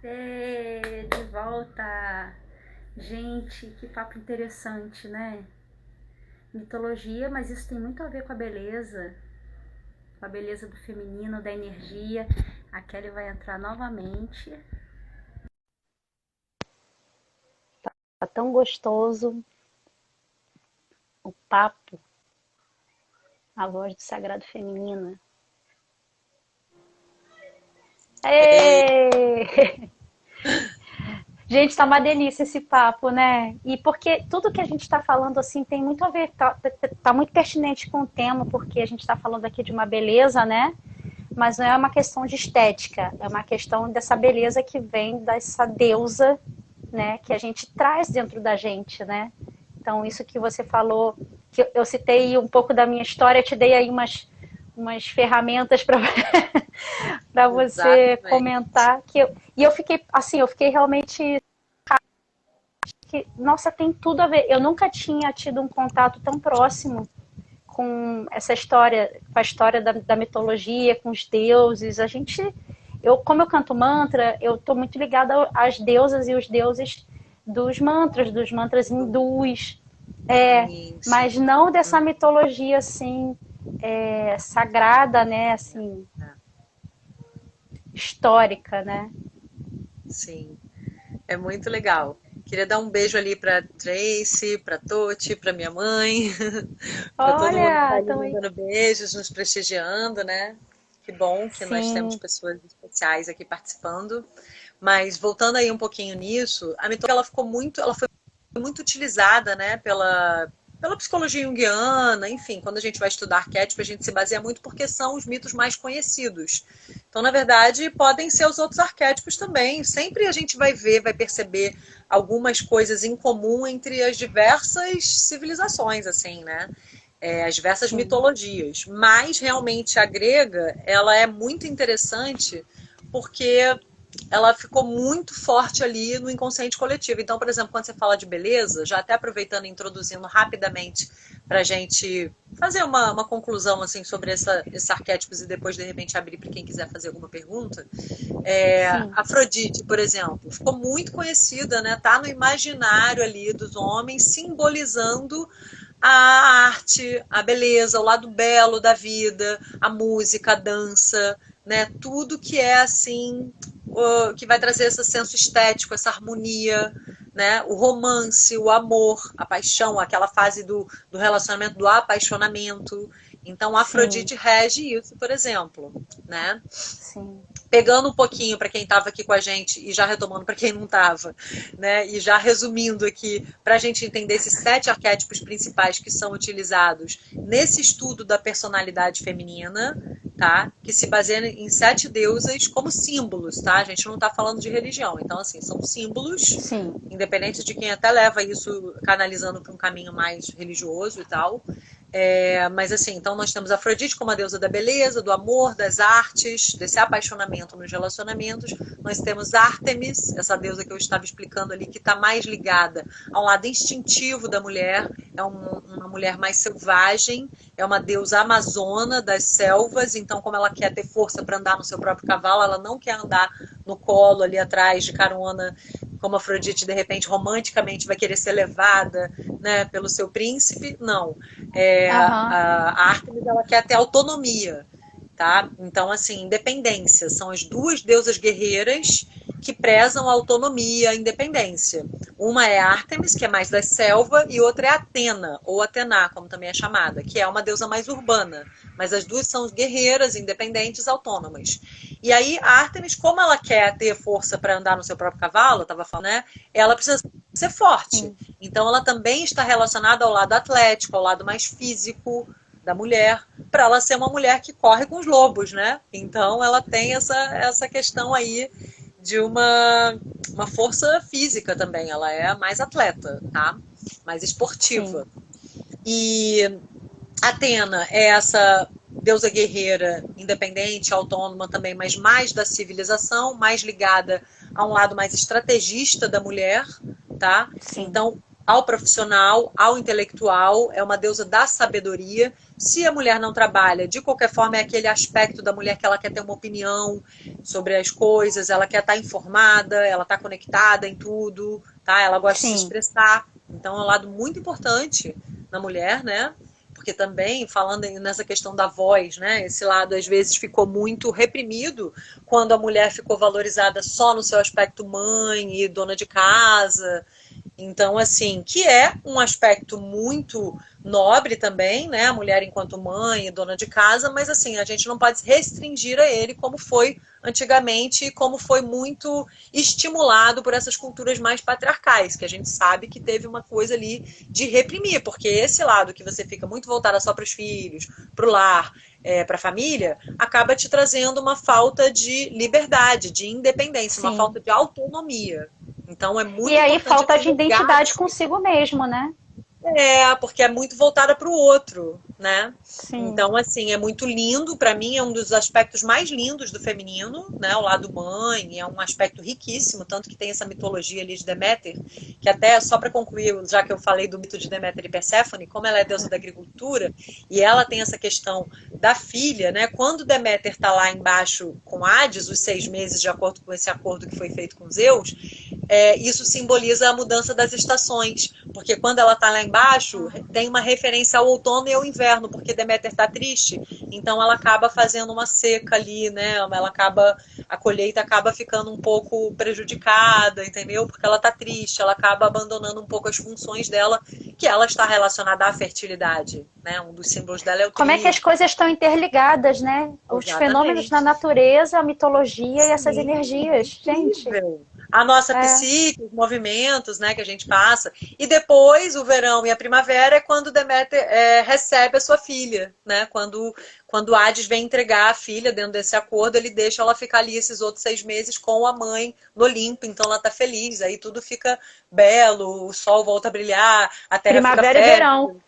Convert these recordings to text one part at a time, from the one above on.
De volta! Gente, que papo interessante, né? Mitologia, mas isso tem muito a ver com a beleza do feminino, da energia. A Kelly vai entrar novamente. Tá tão gostoso o papo, a voz do sagrado feminino. É, Ê! Gente, tá uma delícia esse papo, né? E porque tudo que a gente está falando assim tem muito a ver, tá muito pertinente com o tema, porque a gente está falando aqui de uma beleza, né? Mas não é uma questão de estética, é uma questão dessa beleza que vem dessa deusa, né? Que a gente traz dentro da gente, né? Então, isso que você falou, que eu citei um pouco da minha história, te dei aí umas ferramentas para para você exatamente. comentar e eu fiquei assim, eu fiquei realmente que, nossa, tem tudo a ver. Eu nunca tinha tido um contato tão próximo com essa história, com a história da mitologia, com os deuses. Como eu canto mantra, eu estou muito ligada às deusas e os deuses dos mantras hindus, Sim, mas sim. não dessa mitologia assim sagrada, né, assim É, histórica, né? sim. É muito legal. Queria dar um beijo ali para Tracy, para Toti, para minha mãe, para todo mundo que está Olha, ali então aí, mandando beijos, nos prestigiando, né? Que bom que nós temos sim, pessoas especiais aqui participando. Mas voltando aí um pouquinho nisso, a mitologia ela foi muito utilizada, né, pela psicologia junguiana, enfim, quando a gente vai estudar arquétipo, a gente se baseia muito porque são os mitos mais conhecidos. Então, na verdade, podem ser os outros arquétipos também. Sempre a gente vai ver, vai perceber algumas coisas em comum entre as diversas civilizações, assim, né? As diversas sim, mitologias. Mas, realmente, a grega, ela é muito interessante porque ela ficou muito forte ali no inconsciente coletivo. Então, por exemplo, quando você fala de beleza, já até aproveitando e introduzindo rapidamente para a gente fazer uma conclusão assim sobre esses arquétipos e depois, de repente, abrir para quem quiser fazer alguma pergunta. sim, Afrodite, por exemplo, ficou muito conhecida, né? Tá no imaginário ali dos homens, simbolizando a arte, a beleza, o lado belo da vida, a música, a dança, né? Tudo que é assim, que vai trazer esse senso estético, essa harmonia, né? O romance, o amor, a paixão, aquela fase do relacionamento, do apaixonamento. Então, sim, Afrodite rege isso, por exemplo, né? sim, Pegando um pouquinho para quem estava aqui com a gente e já retomando para quem não estava, né? E já resumindo aqui, para a gente entender esses 7 arquétipos principais que são utilizados nesse estudo da personalidade feminina, tá? Que se baseia em 7 deusas como símbolos, tá? A gente não está falando de religião, então assim são símbolos, sim, independente de quem até leva isso canalizando para um caminho mais religioso e tal. Mas assim, então nós temos Afrodite como a deusa da beleza, do amor, das artes, desse apaixonamento nos relacionamentos. Nós temos Ártemis, essa deusa que eu estava explicando ali, que está mais ligada ao lado instintivo da mulher, uma mulher mais selvagem, é uma deusa amazona das selvas, então como ela quer ter força para andar no seu próprio cavalo, ela não quer andar no colo ali atrás de carona, como Afrodite de repente romanticamente vai querer ser levada, né, pelo seu príncipe, não. aham, A Artemis ela quer ter autonomia, tá? Então assim, independência, são as duas deusas guerreiras que prezam a autonomia, a independência. Uma é Ártemis, que é mais da selva, e outra é Atena, ou Atena, como também é chamada, que é uma deusa mais urbana. Mas as duas são guerreiras, independentes, autônomas. E aí, a Ártemis, como ela quer ter força para andar no seu próprio cavalo, estava falando, né? Ela precisa ser forte. sim, Então, ela também está relacionada ao lado atlético, ao lado mais físico da mulher, para ela ser uma mulher que corre com os lobos, né? Então, ela tem essa questão aí de uma força física também. Ela é mais atleta, tá? Mais sim, esportiva. E Atena é essa deusa guerreira, independente, autônoma também, mas mais da civilização, mais ligada a um lado mais estrategista da mulher, tá? sim, Então, ao profissional, ao intelectual, é uma deusa da sabedoria. Se a mulher não trabalha, de qualquer forma, é aquele aspecto da mulher que ela quer ter uma opinião sobre as coisas, ela quer estar informada, ela está conectada em tudo, tá? Ela gosta de se Sim. expressar. Então é um lado muito importante na mulher, né? Porque também, falando nessa questão da voz, né? Esse lado às vezes ficou muito reprimido quando a mulher ficou valorizada só no seu aspecto mãe e dona de casa. Então, assim, que é um aspecto muito nobre também, né? A mulher enquanto mãe e dona de casa, mas assim, a gente não pode restringir a ele como foi antigamente e como foi muito estimulado por essas culturas mais patriarcais, que a gente sabe que teve uma coisa ali de reprimir, porque esse lado que você fica muito voltada só para os filhos, para o lar, para a família, acaba te trazendo uma falta de liberdade, de independência, uma Sim. falta de autonomia. Então é E muito aí importante falta esse de identidade resgate. consigo mesmo, né? Porque é muito voltada para o outro, né? Sim. Então, assim, é muito lindo. Para mim, é um dos aspectos mais lindos do feminino, né? O lado mãe, é um aspecto riquíssimo, tanto que tem essa mitologia ali de Deméter, que até, só para concluir, já que eu falei do mito de Deméter e Perséfone, como ela é deusa da agricultura, e ela tem essa questão da filha, né? Quando Deméter está lá embaixo com Hades, os 6 meses, de acordo com esse acordo que foi feito com Zeus, isso simboliza a mudança das estações, porque quando ela está lá embaixo, tem uma referência ao outono e ao inverno, porque Deméter está triste, então ela acaba fazendo uma seca ali, né? A colheita acaba ficando um pouco prejudicada, entendeu? Porque ela está triste, ela acaba abandonando um pouco as funções dela, que ela está relacionada à fertilidade, né? Um dos símbolos dela é o Como é que as trigo. coisas estão interligadas, né? Os fenômenos na Exatamente. natureza, a mitologia e essas Sim, energias. Gente, incrível. A nossa é, psique, os movimentos, né, que a gente passa. E depois, o verão e a primavera é quando Deméter recebe a sua filha, né? Quando Hades vem entregar a filha dentro desse acordo, ele deixa ela ficar ali esses outros 6 meses com a mãe no Olimpo. Então ela tá feliz, aí tudo fica belo, o sol volta a brilhar, a terra fica primavera e verão.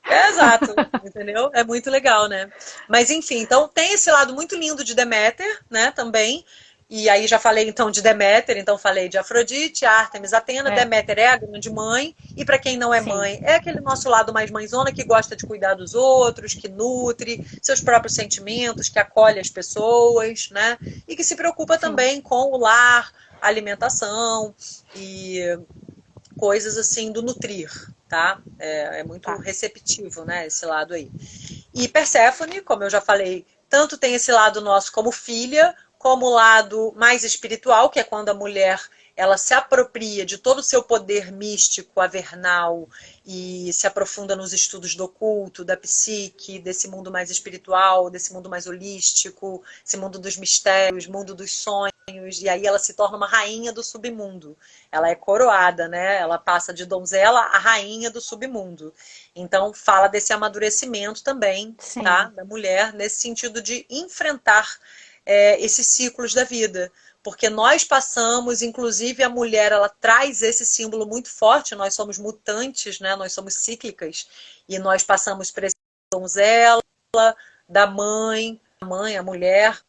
fértil. Exato, entendeu? É muito legal, né? Mas enfim, então tem esse lado muito lindo de Deméter, né, também. E aí já falei então de Deméter, então falei de Afrodite, Ártemis, Atena. É, Deméter é a grande mãe, e para quem não é sim, mãe, é aquele nosso lado mais mãezona que gosta de cuidar dos outros, que nutre seus próprios sentimentos, que acolhe as pessoas, né? E que se preocupa sim. também com o lar, a alimentação e coisas assim do nutrir, tá? É muito Tá. receptivo, né, esse lado aí. E Perséfone, como eu já falei, tanto tem esse lado nosso como filha, como o lado mais espiritual, que é quando a mulher ela se apropria de todo o seu poder místico, avernal, e se aprofunda nos estudos do oculto, da psique, desse mundo mais espiritual, desse mundo mais holístico, esse mundo dos mistérios, mundo dos sonhos, e aí ela se torna uma rainha do submundo. Ela é coroada, né? Ela passa de donzela a rainha do submundo. Então fala desse amadurecimento também, tá? Sim. Da mulher, nesse sentido de enfrentar esses ciclos da vida. Porque nós passamos, inclusive a mulher, ela traz esse símbolo muito forte, nós somos mutantes, né? Nós somos cíclicas, e nós passamos por esse donzela, da mãe, a mulher,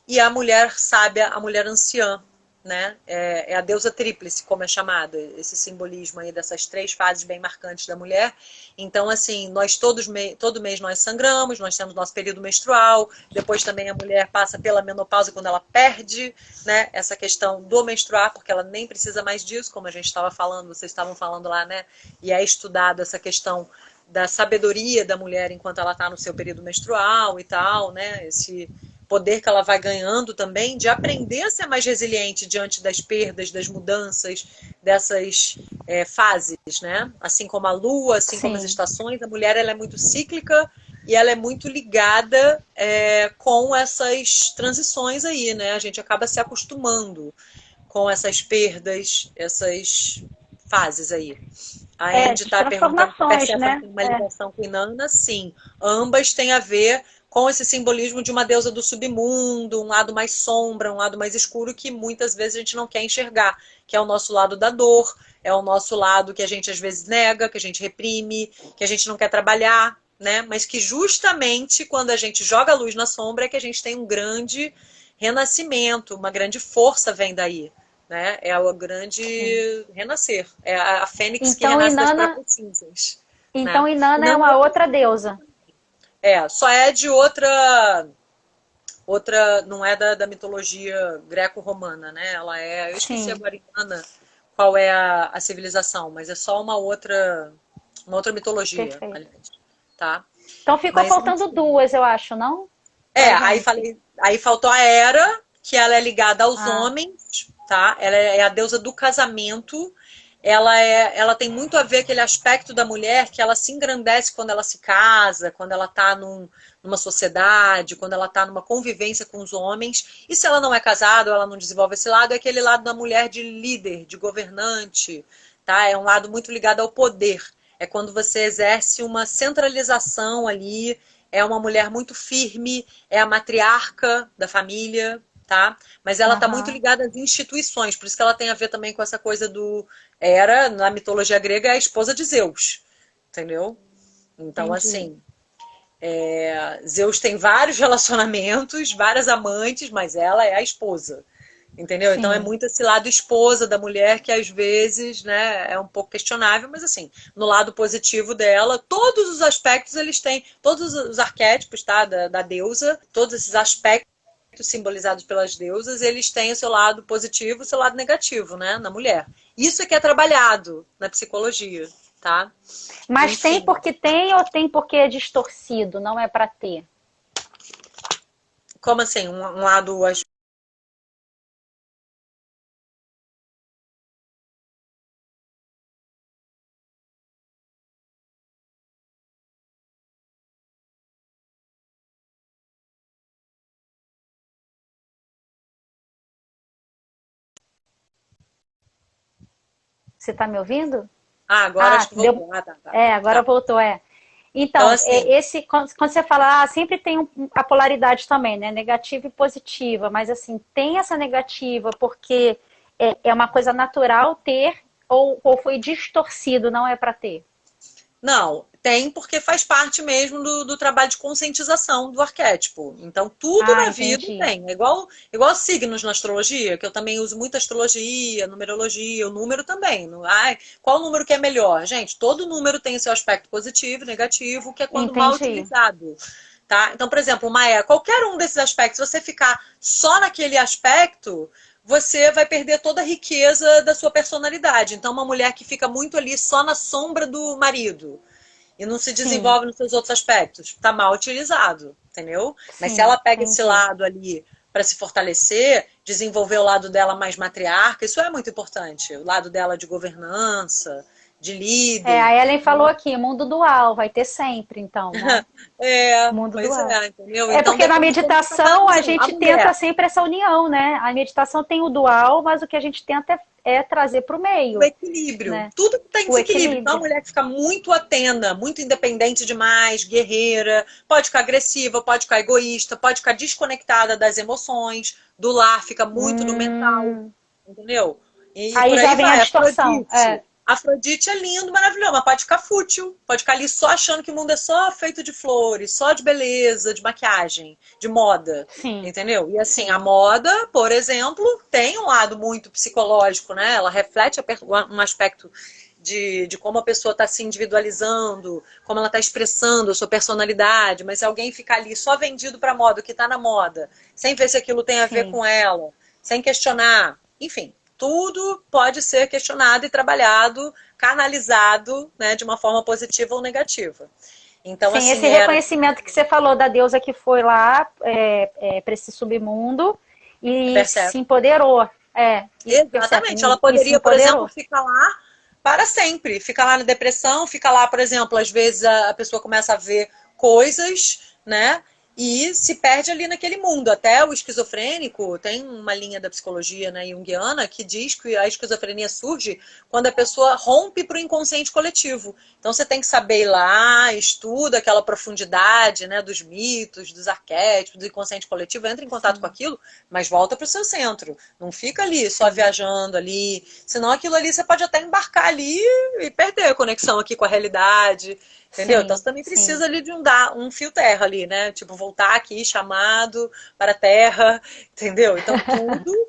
e a mulher sábia, a mulher anciã, né? É a deusa tríplice, como é chamada, esse simbolismo aí dessas 3 fases bem marcantes da mulher. Então, assim, nós todo mês nós sangramos, nós temos nosso período menstrual, depois também a mulher passa pela menopausa quando ela perde, né, essa questão do menstruar, porque ela nem precisa mais disso, como a gente estava falando, vocês estavam falando lá, né? E é estudado essa questão da sabedoria da mulher enquanto ela está no seu período menstrual e tal, né? Esse poder que ela vai ganhando também de aprender a ser mais resiliente diante das perdas, das mudanças, dessas fases, né? Assim como a lua, assim como as Sim. estações, a mulher ela é muito cíclica e ela é muito ligada com essas transições aí, né? A gente acaba se acostumando com essas perdas, essas fases aí. A Andy De está perguntando se transformações, Perséfone né? tem uma ligação com Inanna. Sim, ambas têm a ver com esse simbolismo de uma deusa do submundo, um lado mais sombra, um lado mais escuro, que muitas vezes a gente não quer enxergar, que é o nosso lado da dor, é o nosso lado que a gente às vezes nega, que a gente reprime, que a gente não quer trabalhar, né? Mas que justamente quando a gente joga a luz na sombra é que a gente tem um grande renascimento, uma grande força vem daí, né? É o grande renascer. É a fênix que Então, renasce das Inanna, próprias cinzas, né? então, Inanna é Não uma é outra deusa. só é de outra, não é da mitologia greco-romana, né? Ela é, eu esqueci Sim, agora em Ana qual é a civilização, mas é só uma outra mitologia, perfeito. aliás, tá? Então ficou Mas faltando enfim. duas, eu acho, não? Pra gente. Aí faltou a Hera, que ela é ligada aos Ah, homens, tá? Ela é a deusa do casamento. Ela tem muito a ver aquele aspecto da mulher que ela se engrandece quando ela se casa, quando ela está numa sociedade, quando ela está numa convivência com os homens. E se ela não é casada ou ela não desenvolve esse lado, é aquele lado da mulher de líder, de governante, tá? É um lado muito ligado ao poder. É quando você exerce uma centralização ali, é uma mulher muito firme, é a matriarca da família, tá? Mas ela está muito aham, ligada às instituições, por isso que ela tem a ver também com essa coisa Hera, na mitologia grega, é a esposa de Zeus, entendeu? Então, entendi. assim, Zeus tem vários relacionamentos, várias amantes, mas ela é a esposa. Entendeu? Então é Sim, muito esse lado esposa da mulher que às vezes, né, é um pouco questionável, mas assim, no lado positivo dela, todos os aspectos eles têm, todos os arquétipos, tá, da deusa, todos esses aspectos simbolizados pelas deusas, eles têm o seu lado positivo e o seu lado negativo, né, na mulher. Isso é que é trabalhado na psicologia, tá? mas tem Enfim, porque tem ou tem porque é distorcido, não é para ter? como assim, um lado. Você está me ouvindo? Agora Ah, acho que deu. voltou. Tá. É, agora Tá. voltou, é. Então, Então, assim, esse quando você fala, sempre tem a polaridade também, né? Negativa e positiva, mas assim, tem essa negativa porque é uma coisa natural ter ou foi distorcido, não é para ter. não, tem porque faz parte mesmo do trabalho de conscientização do arquétipo. Então, tudo Ah, na vida entendi. tem. É igual signos na astrologia, que eu também uso muito astrologia, numerologia, o número também. Ai, qual número que é melhor? Gente, todo número tem o seu aspecto positivo e negativo, que é quando mal Entendi. utilizado. Tá? Então, por exemplo, Maia, qualquer um desses aspectos, se você ficar só naquele aspecto, você vai perder toda a riqueza da sua personalidade. Então, uma mulher que fica muito ali só na sombra do marido e não se Sim, desenvolve nos seus outros aspectos, está mal utilizado, entendeu? Mas se ela sim, pega esse entendi. lado ali para se fortalecer, desenvolver o lado dela mais matriarca, isso é muito importante. O lado dela de governança, de É, líder. a Ellen falou aqui, mundo dual, vai ter sempre, então, né? Mundo Pois dual. é, entendeu? É Então porque na depende de como você está meditação a canalizando. A gente tenta mulher, sempre essa união, né? A meditação tem o dual, mas o que a gente tenta é trazer para o o meio, equilíbrio. né? Tudo que está em O desequilíbrio. Então, a equilíbrio. mulher que fica muito atenta, muito independente demais, guerreira, pode ficar agressiva, pode ficar egoísta, pode ficar desconectada das emoções, do lar, fica muito no mental, Hum, entendeu? E aí por já aí vem a vai. distorção. É, Afrodite é lindo, maravilhoso, mas pode ficar fútil. Pode ficar ali só achando que o mundo é só feito de flores, só de beleza, de maquiagem, de moda. sim, Entendeu? E assim, a sim, moda, por exemplo, tem um lado muito psicológico, né? Ela reflete um aspecto de como a pessoa está se individualizando, como ela está expressando a sua personalidade, mas se alguém ficar ali só vendido para moda, o que está na moda, sem ver se aquilo tem a ver sim. com ela, sem questionar, enfim, tudo pode ser questionado e trabalhado, canalizado, né, de uma forma positiva ou negativa. Então, Sim, assim, esse era. reconhecimento que você falou da deusa que foi lá para esse submundo e se Percebe? empoderou. E percebe, Exatamente. Ela e se poderia, por exemplo, empoderou. ficar lá para sempre. Ficar lá na depressão, fica lá, por exemplo, às vezes a pessoa começa a ver coisas, né? E se perde ali naquele mundo. Até o esquizofrênico, tem uma linha da psicologia, né, junguiana que diz que a esquizofrenia surge quando a pessoa rompe para o inconsciente coletivo. Então você tem que saber ir lá, estuda aquela profundidade, né, dos mitos, dos arquétipos, do inconsciente coletivo, entra em contato com Sim, aquilo, mas volta para o seu centro. Não fica ali só sim, viajando ali, senão aquilo ali você pode até embarcar ali e perder a conexão aqui com a realidade, entendeu? Então você sim, também sim. precisa ali de um fio terra ali, né? Tipo, voltar aqui, chamado para a terra, entendeu? Então tudo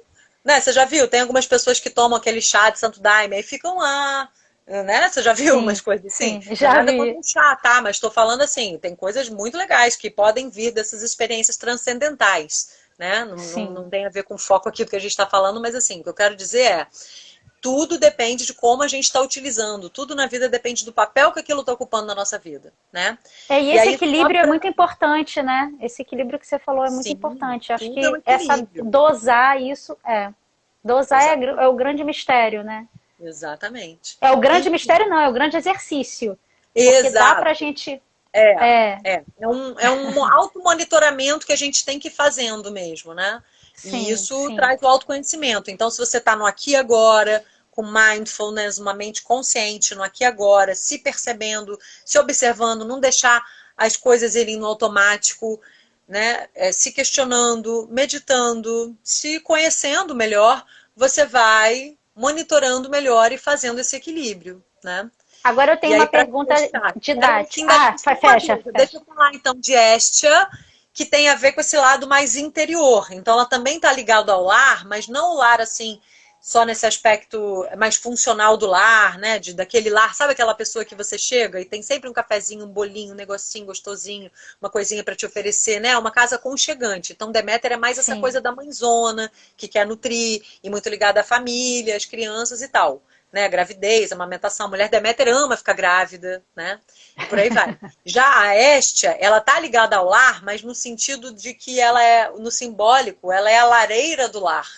Né, você já viu? Tem algumas pessoas que tomam aquele chá de Santo Daime, aí ficam lá, né? Você já viu umas Sim, coisas assim? sim, Não é já nada contra vi. um chá, tá? Mas estou falando assim, tem coisas muito legais que podem vir dessas experiências transcendentais, né? Não Sim. tem a ver com foco aqui do que a gente está falando, mas assim, o que eu quero dizer é, tudo depende de como a gente está utilizando, tudo na vida depende do papel que aquilo está ocupando na nossa vida, né? E E esse aí, só equilíbrio é pra... muito importante, né? Esse equilíbrio que você falou é muito Sim, importante. Acho tudo é um que essa equilíbrio. dosar isso é. Dosar é, Exato. é o grande mistério, né? Exatamente. É o grande E, mistério, não, é o grande exercício. Porque dá pra exato. gente. É, É, é um automonitoramento que a gente tem que ir fazendo mesmo, né? E sim, isso sim, traz o autoconhecimento. Então, se você está no aqui e agora, com mindfulness, uma mente consciente, no aqui e agora, se percebendo, se observando, não deixar as coisas irem no automático, né? Se questionando, meditando, se conhecendo melhor, você vai monitorando melhor e fazendo esse equilíbrio, né? agora eu E tenho uma aí, para pergunta fechar, quero didática. ainda Ah, só uma fecha, dúvida. Deixa fecha. eu falar então de Estia, que tem a ver com esse lado mais interior. Então, ela também está ligada ao lar, mas não o lar assim, só nesse aspecto mais funcional do lar, né? Daquele lar, sabe aquela pessoa que você chega e tem sempre um cafezinho, um bolinho, um negocinho gostosinho, uma coisinha para te oferecer, né? Uma casa aconchegante. Então, Deméter é mais essa Sim, coisa da mãezona, que quer nutrir, e muito ligada à família, às crianças e tal, né, a gravidez, a amamentação. A mulher Deméter ama ficar grávida, né? E por aí vai. Já a Hestia, ela tá ligada ao lar, mas no sentido de que ela é, no simbólico, ela é a lareira do lar,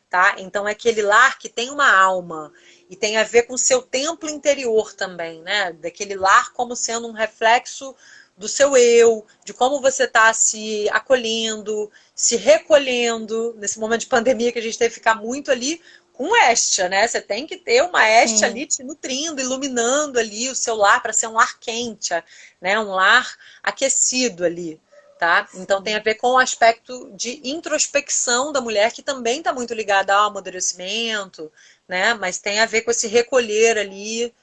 tá? Então é aquele lar que tem uma alma e tem a ver com o seu templo interior também, né? Daquele lar como sendo um reflexo do seu eu, de como você está se acolhendo, se recolhendo nesse momento de pandemia que a gente teve que ficar muito ali com Estia, né? Você tem que ter uma Estia sim, ali te nutrindo, iluminando ali o seu lar para ser um lar quente, né? Um lar aquecido ali, tá? Então tem a sim. ver com o aspecto de introspecção da mulher que também está muito ligada ao amadurecimento, né? Mas tem a ver com esse recolher ali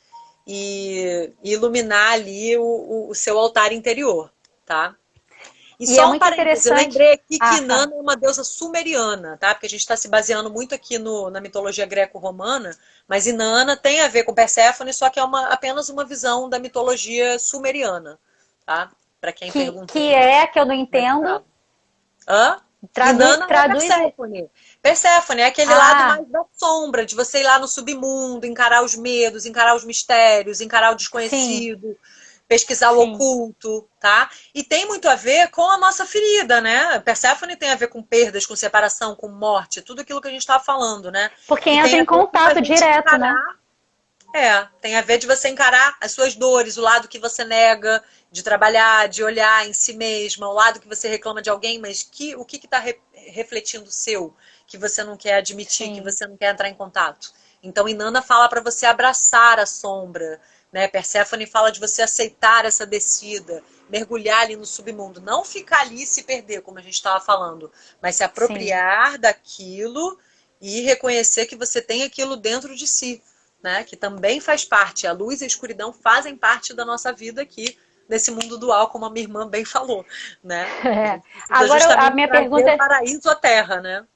e iluminar ali o seu altar interior, tá? E E é só um muito parêntese, eu interessante. lembrei aqui que Ah, fala. Inanna é uma deusa sumeriana, tá? Porque a gente está se baseando muito aqui na mitologia greco-romana, mas Inanna tem a ver com Perséfone, só que é apenas uma visão da mitologia sumeriana, tá? Para quem Que perguntou é, que eu não como é que entendo. tá. Hã? Traduz, Inanna é traduz. Perséfone. Perséfone é aquele lado Ah, mais da sombra, de você ir lá no submundo, encarar os medos, encarar os mistérios, encarar o sim, desconhecido, pesquisar o sim. oculto, tá? E tem muito a ver com a nossa ferida, né? Perséfone tem a ver com perdas, com separação, com morte, tudo aquilo que a gente estava falando, né? Porque E entra tem a em ver com a contato gente direto, né? encarar tem a ver de você encarar as suas dores, o lado que você nega de trabalhar, de olhar em si mesma, o lado que você reclama de alguém, mas o que está refletindo o seu, que você não quer admitir, que Sim, você não quer entrar em contato. Então, Inanna fala para você abraçar a sombra, né? Perséfone fala de você aceitar essa descida, mergulhar ali no submundo, não ficar ali e se perder, como a gente estava falando, mas se sim, apropriar daquilo e reconhecer que você tem aquilo dentro de si, né? Que também faz parte. A luz e a escuridão fazem parte da nossa vida aqui, nesse mundo dual, como a minha irmã bem falou, né? A é. gente precisa Agora a justamente minha trazer pergunta, o paraíso à terra, né?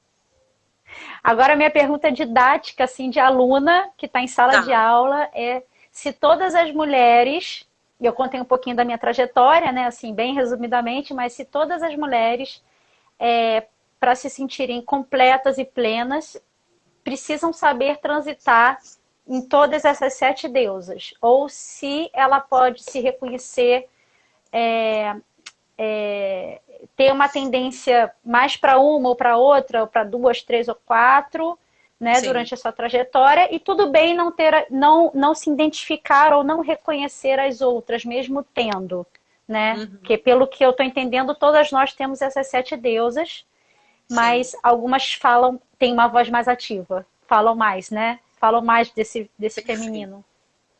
agora a minha pergunta didática, assim, de aluna que está em sala de Tá. aula é se todas as mulheres, e eu contei um pouquinho da minha trajetória, né, assim, bem resumidamente, mas se todas as mulheres, para se sentirem completas e plenas, precisam saber transitar em todas essas sete deusas, ou se ela pode se reconhecer, ter uma tendência mais para uma ou para outra, ou para duas, três ou quatro, né, Sim. durante a sua trajetória, e tudo bem não se identificar ou não reconhecer as outras, mesmo tendo, né? Porque Uhum. pelo que eu estou entendendo, todas nós temos essas sete deusas, Sim. mas algumas falam, têm uma voz mais ativa, falam mais, né? Falam mais desse Perfeito. feminino.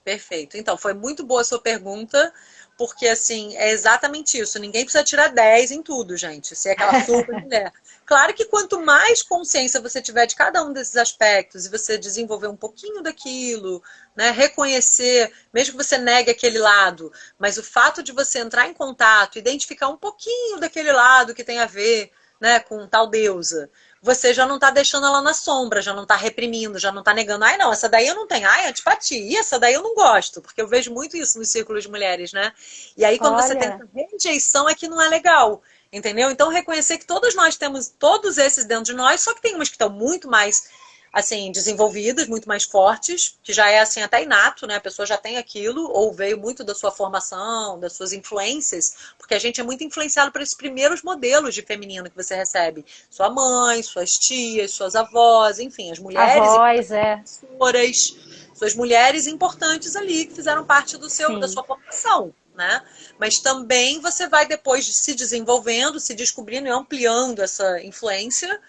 Perfeito. Então, foi muito boa a sua pergunta, porque, assim, é exatamente isso. Ninguém precisa tirar 10 em tudo, gente. Ser aquela super mulher. Claro que quanto mais consciência você tiver de cada um desses aspectos e você desenvolver um pouquinho daquilo, né, reconhecer, mesmo que você negue aquele lado, mas o fato de você entrar em contato, identificar um pouquinho daquele lado que tem a ver, né, com tal deusa, você já não tá deixando ela na sombra, já não tá reprimindo, já não tá negando. Ai, não, essa daí eu não tenho. Ai, antipatia. E essa daí eu não gosto. Porque eu vejo muito isso nos círculos de mulheres, né? E aí, quando você tem Olha, essa rejeição, é que não é legal. Entendeu? Então, reconhecer que todos nós temos todos esses dentro de nós, só que tem umas que estão muito mais assim, desenvolvidas, muito mais fortes, que já é assim até inato, né? A pessoa já tem aquilo, ou veio muito da sua formação, das suas influências, porque a gente é muito influenciado por esses primeiros modelos de feminino que você recebe. Sua mãe, suas tias, suas avós, enfim, as a mulheres voz, é. professoras, suas mulheres importantes ali que fizeram parte da Sim. sua formação. Né? Mas também você vai depois se desenvolvendo, se descobrindo e ampliando essa influência,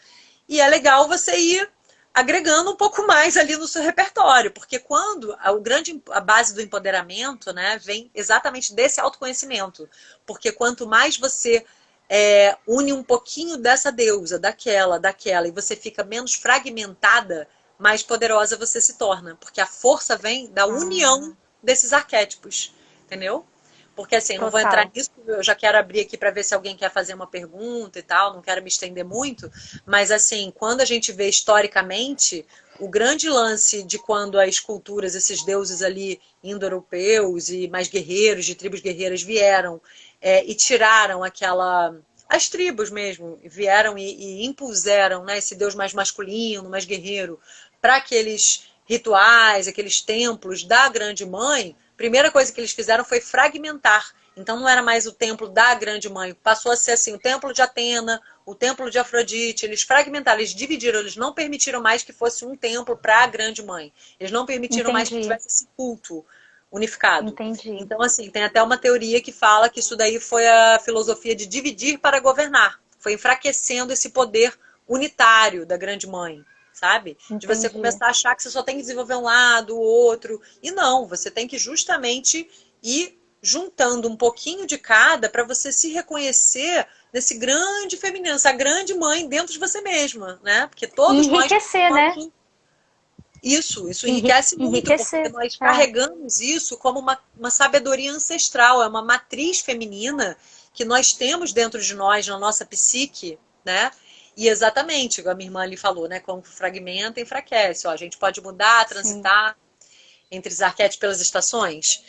e é legal você ir agregando um pouco mais ali no seu repertório, porque quando a base do empoderamento, né, vem exatamente desse autoconhecimento, porque quanto mais você une um pouquinho dessa deusa, daquela, e você fica menos fragmentada, mais poderosa você se torna, porque a força vem da Ah, união desses arquétipos, entendeu? Porque assim, não vou entrar total. nisso, eu já quero abrir aqui para ver se alguém quer fazer uma pergunta e tal, não quero me estender muito, mas assim, quando a gente vê historicamente, o grande lance de quando as culturas, esses deuses ali indo-europeus e mais guerreiros, de tribos guerreiras, vieram e tiraram as tribos mesmo, vieram e impuseram, né, esse deus mais masculino, mais guerreiro, para aqueles rituais, aqueles templos da Grande Mãe, a primeira coisa que eles fizeram foi fragmentar. Então não era mais o templo da Grande Mãe, passou a ser assim, o templo de Atena, o templo de Afrodite, eles fragmentaram, eles dividiram, eles não permitiram mais que fosse um templo para a Grande Mãe. Eles não permitiram mais que Entendi, tivesse esse culto unificado. entendi. Então, assim, tem até uma teoria que fala que isso daí foi a filosofia de dividir para governar. Foi enfraquecendo esse poder unitário da Grande Mãe, sabe? De você Entendi. começar a achar que você só tem que desenvolver um lado, o outro. E não, você tem que justamente ir juntando um pouquinho de cada para você se reconhecer nesse grande feminino, essa grande mãe dentro de você mesma, né? Porque E todos nós enriquecer, né? isso enriquece muito, porque Enriquecer. nós É. carregamos isso como uma sabedoria ancestral, é uma matriz feminina que nós temos dentro de nós, na nossa psique, né? E exatamente, como a minha irmã ali falou, né? Como fragmenta, enfraquece. Ó, a gente pode mudar, Sim. transitar entre os arquétipos pelas estações.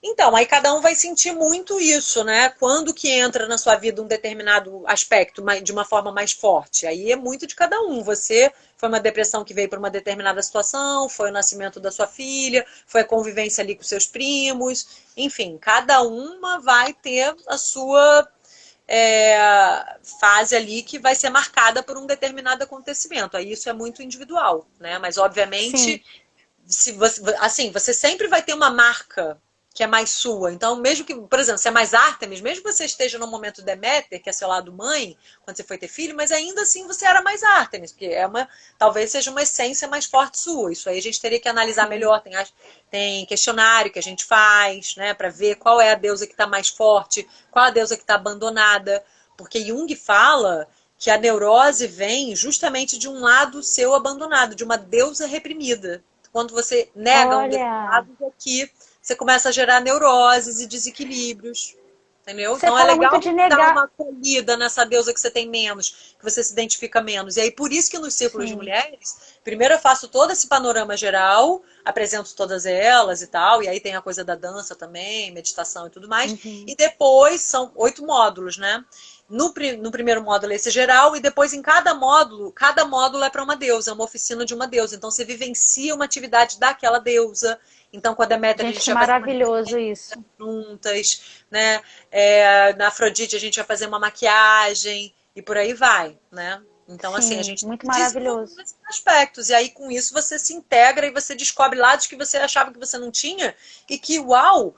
Então, aí cada um vai sentir muito isso, né? Quando que entra na sua vida um determinado aspecto de uma forma mais forte. Aí é muito de cada um. Você foi uma depressão que veio por uma determinada situação, foi o nascimento da sua filha, foi a convivência ali com seus primos. Enfim, cada uma vai ter a sua fase ali que vai ser marcada por um determinado acontecimento. Aí isso é muito individual, né? Mas Sim. obviamente se você, assim, você sempre vai ter uma marca que é mais sua. Então, mesmo que, por exemplo, se é mais Ártemis, mesmo que você esteja no momento Deméter, que é seu lado mãe, quando você foi ter filho, mas ainda assim você era mais Ártemis, porque talvez seja uma essência mais forte sua. Isso aí a gente teria que analisar Sim. melhor. Tem questionário que a gente faz, né, para ver qual é a deusa que está mais forte, qual a deusa que está abandonada. Porque Jung fala que a neurose vem justamente de um lado seu abandonado, de uma deusa reprimida. Quando você nega um desses Olha, lados aqui, você começa a gerar neuroses e desequilíbrios. Entendeu? você Então é fala muito legal de você dar negar. uma acolhida nessa deusa que você tem menos, que você se identifica menos. E aí, por isso que nos círculos de Sim. mulheres, primeiro eu faço todo esse panorama geral, apresento todas elas e tal, e aí tem a coisa da dança também, meditação e tudo mais. Uhum. E depois são 8 módulos, né? No primeiro módulo é esse geral, e depois em cada módulo é para uma deusa, é uma oficina de uma deusa. Então você vivencia uma atividade daquela deusa. Então, com a Deméter, a Gente, gente que vai fazer uma maravilhoso isso. juntas, né? Na Afrodite a gente vai fazer uma maquiagem e por aí vai, né? Então, assim, a Sim, gente tem muito que desenvolver maravilhoso. esses aspectos. E aí, com isso, você se integra e você descobre lados que você achava que você não tinha e que, uau,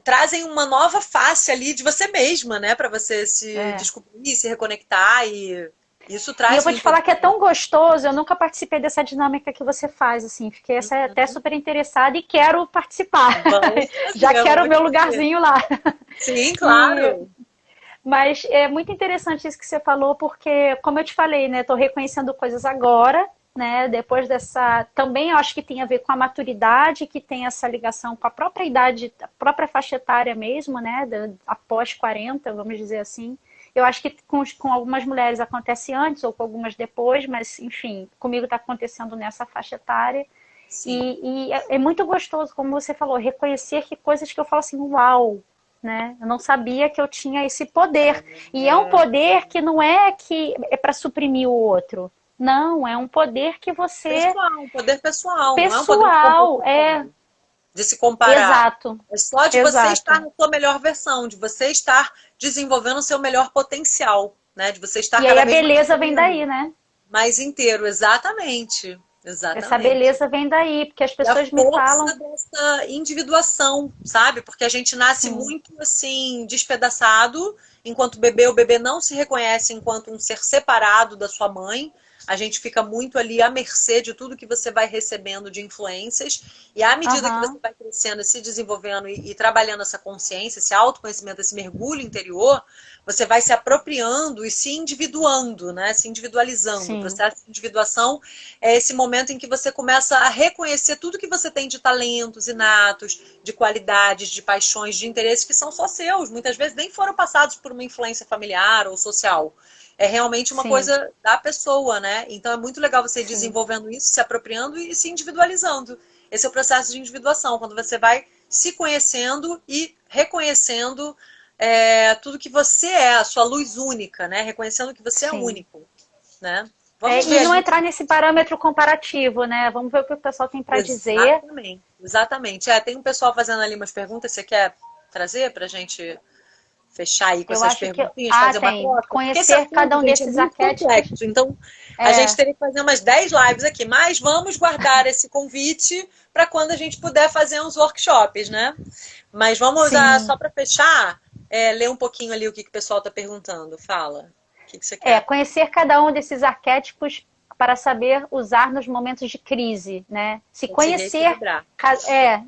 trazem uma nova face ali de você mesma, né? Para você se É. descobrir, se reconectar e isso E eu traz um vou te falar que é empoderamento. tão gostoso, eu nunca participei dessa dinâmica que você faz, assim, fiquei até super interessada e quero participar. Vamos Já fazer, quero o vamos meu fazer. lugarzinho lá. Sim, E, claro. mas é muito interessante isso que você falou, porque, como eu te falei, né, estou reconhecendo coisas agora, né, depois dessa. Também eu acho que tem a ver com a maturidade, que tem essa ligação com a própria idade, a própria faixa etária mesmo, né, após 40, vamos dizer assim. Eu acho que com algumas mulheres acontece antes ou com algumas depois, mas enfim, comigo está acontecendo nessa faixa etária. Sim. E é muito gostoso, como você falou, reconhecer que coisas que eu falo assim, uau, né? Eu não sabia que eu tinha esse poder. E é um poder que não é que é para suprimir o outro. Não, é um poder que você Pessoal, um poder pessoal, não é um poder pessoal, computacional, de se comparar. exato, É só de você estar exato. na sua melhor versão, de você estar desenvolvendo o seu melhor potencial, né? De você estar E aí cada a vez mais beleza vem pleno, daí, né? mais inteiro. Exatamente. Essa Exatamente. beleza vem daí, porque as E a pessoas me força falam, dessa individuação, sabe? Porque a gente nasce sim, muito assim, despedaçado, enquanto bebê, o bebê não se reconhece enquanto um ser separado da sua mãe. A gente fica muito ali à mercê de tudo que você vai recebendo de influências. E à medida que você aham, vai crescendo, se desenvolvendo e trabalhando essa consciência, esse autoconhecimento, esse mergulho interior, você vai se apropriando e se individuando, né? Se individualizando. O sim, processo de individuação é esse momento em que você começa a reconhecer tudo que você tem de talentos inatos, de qualidades, de paixões, de interesses que são só seus. Muitas vezes nem foram passados por uma influência familiar ou social. É realmente uma sim, coisa da pessoa, né? Então é muito legal você ir sim, desenvolvendo isso, se apropriando e se individualizando. Esse é o processo de individuação, quando você vai se conhecendo e reconhecendo tudo que você é, a sua luz única, né? Reconhecendo que você é sim. único, né? É, Vamos ver e não ali. entrar nesse parâmetro comparativo, né? Vamos ver o que o pessoal tem para dizer. Exatamente, exatamente. Tem um pessoal fazendo ali umas perguntas, você quer trazer para a gente fechar aí com Eu essas acho que. perguntinhas, Ah, fazer uma tem. troca? Porque esse Conhecer cada assunto, um gente, é desses muito arquétipos. complexo, então a gente É, teria que fazer umas 10 lives aqui, mas vamos guardar esse convite para quando a gente puder fazer uns workshops, né? Mas vamos, sim. só para fechar, ler um pouquinho ali o que o pessoal está perguntando. Fala, o que você É, quer? conhecer cada um desses arquétipos para saber usar nos momentos de crise, né? Se Tem que se conhecer. reequilibrar. É,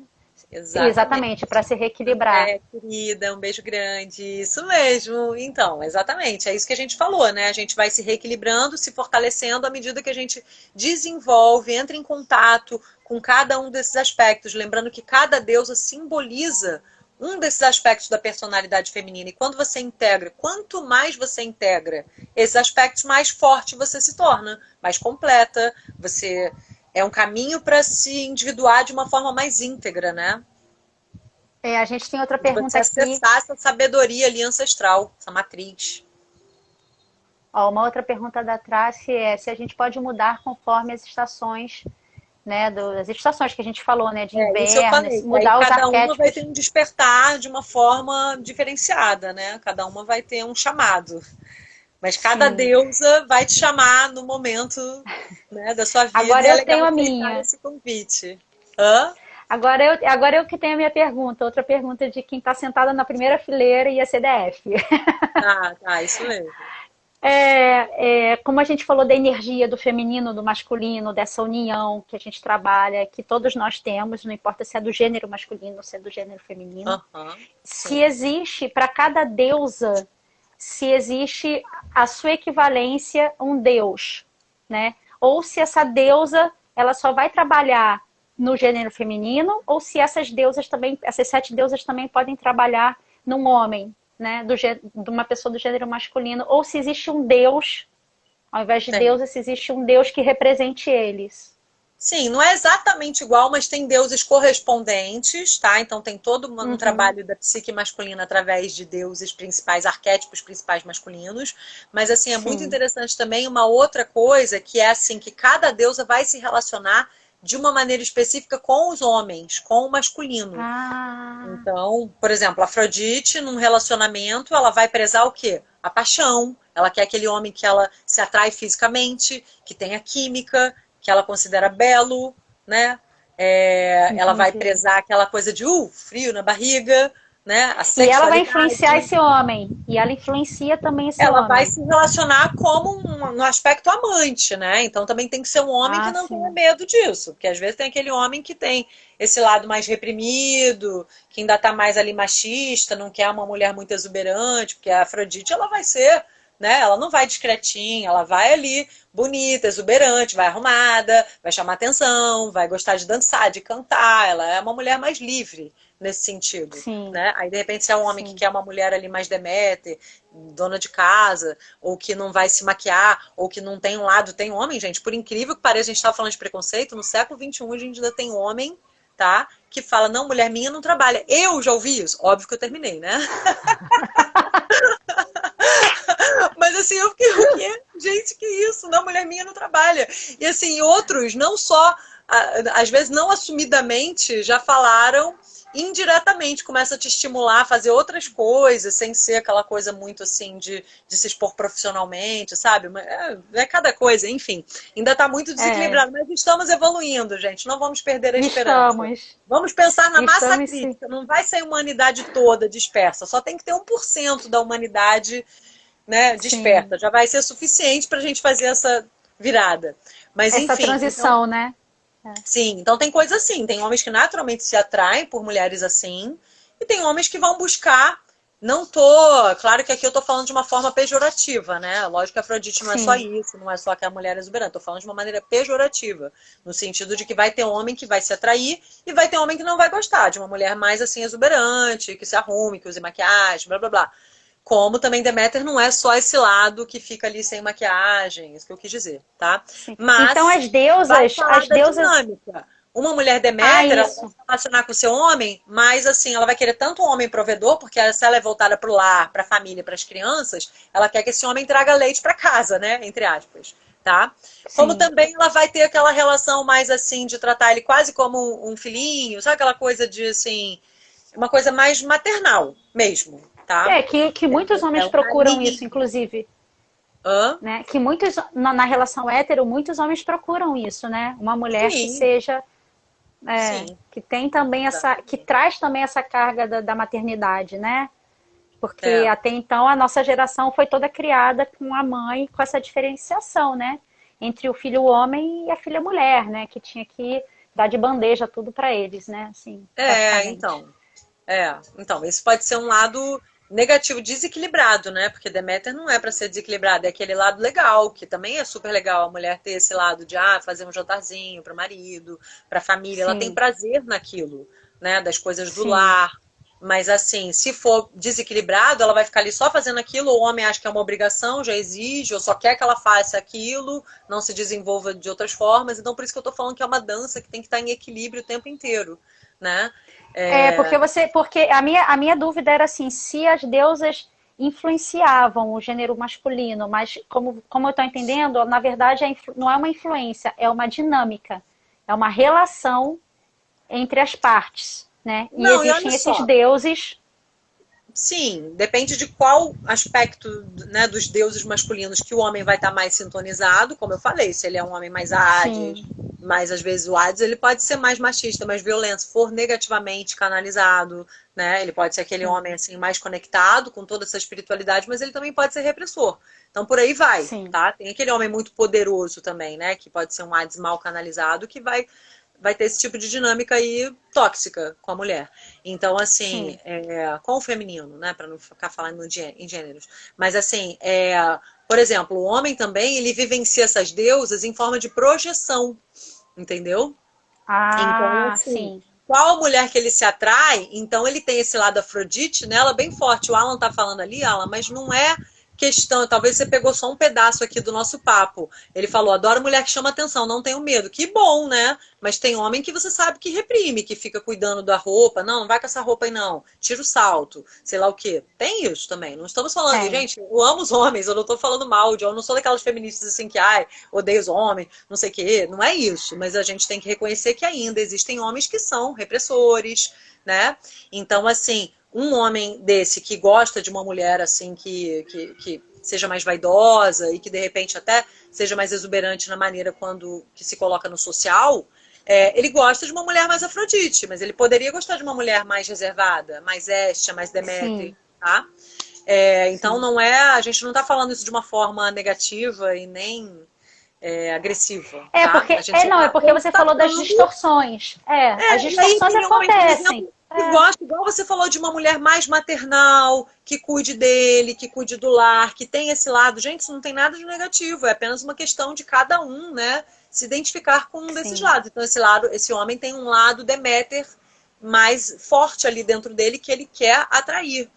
Exatamente. exatamente, para se reequilibrar. Querida, um beijo grande. Isso mesmo. Então, exatamente. É isso que a gente falou, né? A gente vai se reequilibrando, se fortalecendo à medida que a gente desenvolve, entra em contato com cada um desses aspectos. Lembrando que cada deusa simboliza um desses aspectos da personalidade feminina. E quando você integra, quanto mais você integra esses aspectos, mais forte você se torna, mais completa. Você é um caminho para se individuar de uma forma mais íntegra, né? É, a gente tem outra De pergunta você aqui. acessar essa sabedoria ali ancestral, essa matriz. Ó, uma outra pergunta da Trace é se a gente pode mudar conforme as estações, né? Das estações que a gente falou, né? De Isso eu inverno, falei, que aí mudar os cada uma vai ter arquétipos. um despertar de uma forma diferenciada, né? Cada uma vai ter um chamado. Mas cada Sim. deusa vai te chamar no momento, né, da sua vida e Agora é eu legal tenho a aceitar minha. esse convite. Hã? Agora eu que tenho a minha pergunta. Outra pergunta de quem está sentada na primeira fileira e a CDF. Tá, isso mesmo. Como a gente falou da energia do feminino, do masculino, dessa união que a gente trabalha, que todos nós temos, não importa se é do gênero masculino ou se é do gênero feminino. Aham, Se sim. existe para cada deusa, se existe a sua equivalência um deus, né? Ou se essa deusa ela só vai trabalhar no gênero feminino, ou se essas deusas também, essas 7 deusas também podem trabalhar num homem, né? De uma pessoa do gênero masculino, ou se existe um deus, ao invés de Tem. deusa, se existe um deus que represente eles. Sim, não é exatamente igual, mas tem deuses correspondentes, tá? Então tem todo um Uhum, trabalho da psique masculina através de deuses principais, arquétipos principais masculinos. Mas assim, é muito sim. interessante também uma outra coisa, que é assim, que cada deusa vai se relacionar de uma maneira específica com os homens, com o masculino. Ah, Então, por exemplo, a Afrodite, num relacionamento, ela vai prezar o quê? A paixão. Ela quer aquele homem que ela se atrai fisicamente, que tenha química, que ela considera belo, né? Ela vai entendi. prezar aquela coisa de frio na barriga, né? A E ela vai influenciar sexualidade. esse homem. E ela influencia também esse Ela vai homem. se relacionar como no aspecto amante, né? Então também tem que ser um homem que Ah, não tenha sim. medo disso, porque às vezes tem aquele homem que tem esse lado mais reprimido, que ainda tá mais ali machista, não quer uma mulher muito exuberante, porque a Afrodite ela vai ser, né? Ela não vai discretinha, ela vai ali bonita, exuberante, vai arrumada, vai chamar atenção, vai gostar de dançar, de cantar, ela é uma mulher mais livre, nesse sentido, Sim, né? Aí, de repente, se é um homem que sim. quer uma mulher ali mais Deméter, dona de casa, ou que não vai se maquiar, ou que não tem um lado... Tem homem, gente, por incrível que pareça, a gente estava falando de preconceito, no século XXI a gente ainda tem homem, tá? Que fala, não, mulher minha não trabalha. Eu já ouvi isso. Óbvio que eu terminei, né? Mas assim, eu fiquei, o quê? Gente, que isso? Não, mulher minha não trabalha. E assim, outros, não só, às vezes não assumidamente, já falaram indiretamente, começa a te estimular a fazer outras coisas, sem ser aquela coisa muito assim de se expor profissionalmente, sabe? É cada coisa, enfim. Ainda está muito É, desequilibrado, mas estamos evoluindo, gente. Não vamos perder a esperança. estamos, Vamos pensar na massa estamos sim. crítica, não vai ser a humanidade toda dispersa, só tem que ter 1% da humanidade, né, Sim. desperta. Já vai ser suficiente para a gente fazer essa virada. Mas Essa enfim, então, transição, né? É. sim, então tem coisa assim, tem homens que naturalmente se atraem por mulheres assim, e tem homens que vão buscar. Não tô, claro que aqui eu tô falando de uma forma pejorativa, né? Lógico que a Afrodite não é só Sim, isso, não é só que a mulher é exuberante, tô falando de uma maneira pejorativa, no sentido de que vai ter homem que vai se atrair e vai ter homem que não vai gostar de uma mulher mais assim exuberante, que se arrume, que use maquiagem, blá blá blá. Como também Deméter não é só esse lado que fica ali sem maquiagem, isso que eu quis dizer, tá? sim. Então Mas vai falar as da deusas. dinâmica. Uma mulher Ah, Deméter, ela vai isso. se relacionar com o seu homem, mas assim, ela vai querer tanto um homem provedor, porque se ela é voltada para o lar, para a família, para as crianças, ela quer que esse homem traga leite para casa, né? Entre aspas, tá? Como Sim. também ela vai ter aquela relação mais assim, de tratar ele quase como um filhinho, sabe aquela coisa de assim, uma coisa mais maternal mesmo, tá? É que muitos É homens um procuram isso, carinho. inclusive. Hã? Né? Que muitos, na relação hétero, muitos homens procuram isso, né? Uma mulher que Sim, seja. sim, Que tem também essa. Que exatamente. traz também essa carga da maternidade, né? Porque É, até então a nossa geração foi toda criada com a mãe, com essa diferenciação, né? Entre o filho homem e a filha mulher, né? Que tinha que dar de bandeja tudo para eles, né? Assim, é, praticamente. então. Então, esse pode ser um lado negativo, desequilibrado, né? Porque Deméter não é para ser desequilibrado, é aquele lado legal, que também é super legal a mulher ter esse lado de fazer um jantarzinho para o marido, para a família, ela tem Sim, prazer naquilo, né? Das coisas do sim, lar. Mas assim, se for desequilibrado, ela vai ficar ali só fazendo aquilo, o homem acha que é uma obrigação, já exige, ou só quer que ela faça aquilo, não se desenvolva de outras formas. Então, por isso que eu tô falando que é uma dança que tem que estar em equilíbrio o tempo inteiro, né? porque porque a minha dúvida era assim, se as deusas influenciavam o gênero masculino, mas como eu estou entendendo, na verdade não é uma influência, é uma dinâmica, é uma relação entre as partes, né? E Não, e olha existem esses só, deuses, sim, depende de qual aspecto, né, dos deuses masculinos que o homem vai estar mais sintonizado, como eu falei, se ele é um homem mais Hades, sim, mais às vezes o Hades, ele pode ser mais machista, mais violento, se for negativamente canalizado, né? Ele pode ser aquele sim, homem assim mais conectado com toda essa espiritualidade, mas ele também pode ser repressor. Então por aí vai, sim, tá? Tem aquele homem muito poderoso também, né, que pode ser um Hades mal canalizado, que vai ter esse tipo de dinâmica aí tóxica com a mulher. Então, assim, sim. com o feminino, né, para não ficar falando em gêneros. Mas, assim, por exemplo, o homem também, ele vivencia essas deusas em forma de projeção, entendeu? Então, Ah, assim, sim, qual mulher que ele se atrai, então ele tem esse lado Afrodite nela bem forte. O Alan tá falando ali, Alan, mas não é questão, talvez você pegou só um pedaço aqui do nosso papo. Ele falou, adoro mulher que chama atenção, não tenho medo. Que bom, né? Mas tem homem que você sabe que reprime, que fica cuidando da roupa. Não, não vai com essa roupa aí não. Tira o salto, sei lá o quê. Tem isso também. Não estamos falando, tem. gente, eu amo os homens, eu não tô falando mal, eu não sou daquelas feministas assim que, odeio os homens, não sei o quê. Não é isso, mas a gente tem que reconhecer que ainda existem homens que são repressores, né? Então, assim, um homem desse que gosta de uma mulher assim que seja mais vaidosa e que de repente até seja mais exuberante na maneira quando que se coloca no social, ele gosta de uma mulher mais Afrodite, mas ele poderia gostar de uma mulher mais reservada, mais Hestia, mais Deméter, Sim, tá? Então sim. não é, a gente não está falando isso de uma forma negativa e nem agressiva, tá? A gente só Não, é está porque você falou das constatando. distorções. As E aí distorções tem homem, por acontecem. exemplo, que gosta, igual você falou, de uma mulher mais maternal, que cuide dele, que cuide do lar, que tem esse lado. Gente, isso não tem nada de negativo, é apenas uma questão de cada um, né? Se identificar com um desses Sim, lados. Então, esse homem tem um lado Deméter mais forte ali dentro dele que ele quer atrair,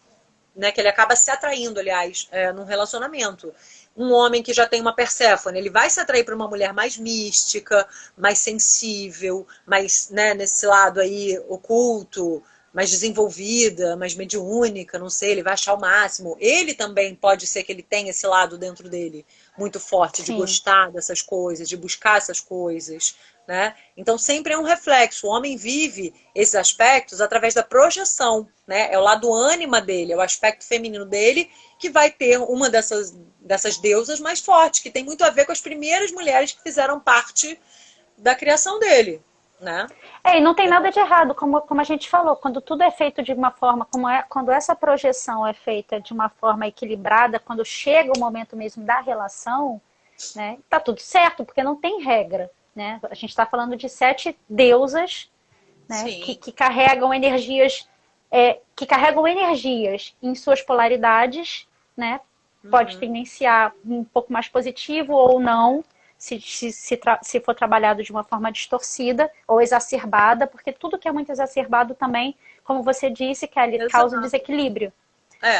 né? Que ele acaba se atraindo, aliás, num relacionamento. Um homem que já tem uma Perséfone, ele vai se atrair para uma mulher mais mística, mais sensível, mais, né, nesse lado aí oculto, mais desenvolvida, mais mediúnica, não sei, ele vai achar o máximo. Ele também pode ser que ele tenha esse lado dentro dele muito forte, de Sim. gostar dessas coisas, de buscar essas coisas, né? Então sempre é um reflexo. O homem vive esses aspectos através da projeção, né? É o lado ânima dele, é o aspecto feminino dele que vai ter uma dessas deusas mais forte, que tem muito a ver com as primeiras mulheres que fizeram parte da criação dele, né? E não tem nada de errado, como a gente falou, quando tudo é feito de uma forma, quando essa projeção é feita de uma forma equilibrada, quando chega o momento mesmo da relação, né, tá tudo certo, porque não tem regra, né? A gente está falando de 7 deusas, né, que carregam energias, em suas polaridades, né? Pode tendenciar um pouco mais positivo ou não, se for trabalhado de uma forma distorcida ou exacerbada, porque tudo que é muito exacerbado também, como você disse, Kelly, causa desequilíbrio.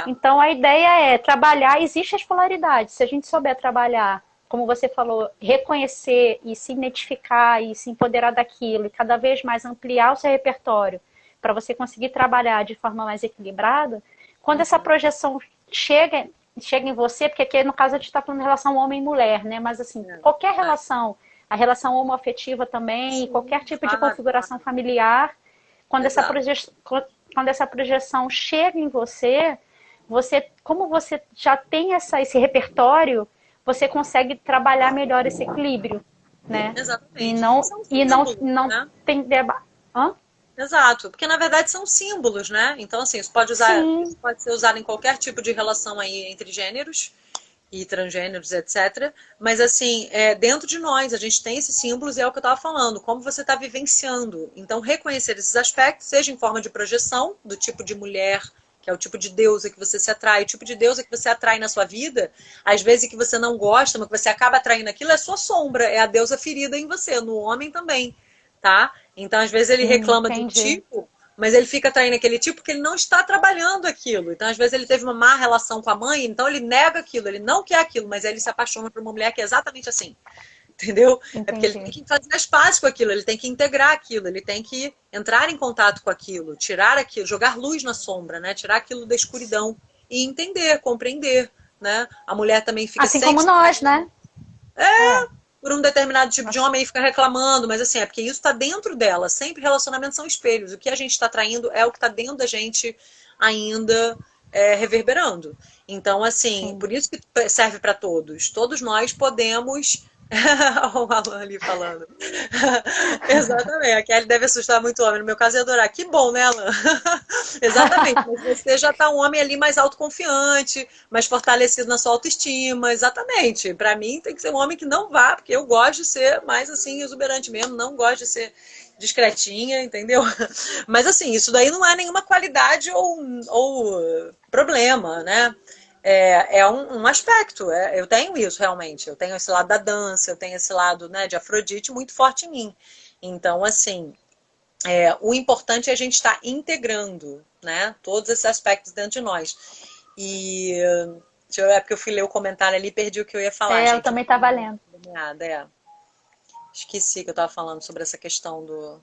Então a ideia é trabalhar, existem as polaridades, se a gente souber trabalhar, como você falou, reconhecer e se identificar e se empoderar daquilo e cada vez mais ampliar o seu repertório para você conseguir trabalhar de forma mais equilibrada, quando essa projeção chega em você, porque aqui no caso a gente está falando de relação homem e mulher, né? Mas assim, qualquer relação, a relação homoafetiva também, qualquer tipo de configuração familiar, quando essa projeção chega em você, como você já tem esse repertório, você consegue trabalhar melhor esse equilíbrio, né? Exatamente. Não tem debate. Exato, porque na verdade são símbolos, né? Então, assim, isso pode ser usado em qualquer tipo de relação aí entre gêneros e transgêneros, etc. Mas, assim, dentro de nós, a gente tem esses símbolos e é o que eu estava falando, como você está vivenciando. Então, reconhecer esses aspectos, seja em forma de projeção, do tipo de mulher, que é o tipo de deusa que você se atrai, o tipo de deusa que você atrai na sua vida, às vezes que você não gosta, mas que você acaba atraindo aquilo, é a sua sombra, é a deusa ferida em você, no homem também, tá? Então, às vezes, ele reclama do tipo, mas ele fica atraindo aquele tipo porque ele não está trabalhando aquilo. Então, às vezes, ele teve uma má relação com a mãe, então ele nega aquilo, ele não quer aquilo, mas ele se apaixona por uma mulher que é exatamente assim. Entendeu? Entendi. É porque ele tem que fazer as pazes com aquilo, ele tem que integrar aquilo, ele tem que entrar em contato com aquilo, tirar aquilo, jogar luz na sombra, né? Tirar aquilo da escuridão e entender, compreender, né? A mulher também fica assim como nós, né? Por um determinado tipo de homem e fica reclamando, mas assim, é porque isso está dentro dela. Sempre relacionamentos são espelhos. O que a gente está traindo é o que está dentro da gente ainda reverberando. Então, assim, por isso que serve para todos. Todos nós podemos. O Alan ali falando. Exatamente. A Kelly deve assustar muito o homem. No meu caso, é adorar. Que bom, né, Alan? Exatamente. Mas você já está um homem ali mais autoconfiante, mais fortalecido na sua autoestima. Exatamente. Para mim, tem que ser um homem que não vá, porque eu gosto de ser mais assim, exuberante mesmo. Não gosto de ser discretinha, entendeu? Mas assim, isso daí não é nenhuma qualidade ou problema, né? É um aspecto, eu tenho isso realmente, eu tenho esse lado da dança, eu tenho esse lado, né, de Afrodite muito forte em mim. Então, assim, o importante é a gente estar integrando, né, todos esses aspectos dentro de nós. E deixa eu ver, porque eu fui ler o comentário ali e perdi o que eu ia falar. Gente, eu também estava lendo. Esqueci que eu estava falando sobre essa questão do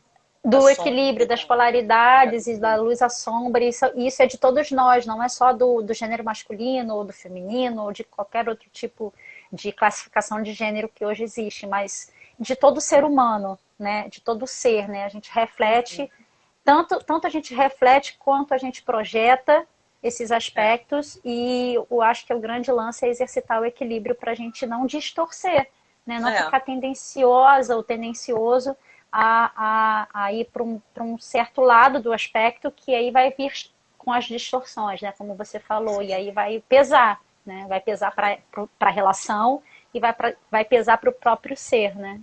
equilíbrio, das polaridades e da luz à sombra, isso é de todos nós, não é só do gênero masculino ou do feminino ou de qualquer outro tipo de classificação de gênero que hoje existe, mas de todo ser humano, né? De todo ser, né? A gente reflete, tanto a gente reflete quanto a gente projeta esses aspectos e eu acho que o grande lance é exercitar o equilíbrio para a gente não distorcer, né? Não ficar tendenciosa ou tendencioso a ir para um certo lado do aspecto que aí vai vir com as distorções, né? Como você falou, e aí vai pesar, né? Vai pesar para a relação e vai pesar para o próprio ser, né?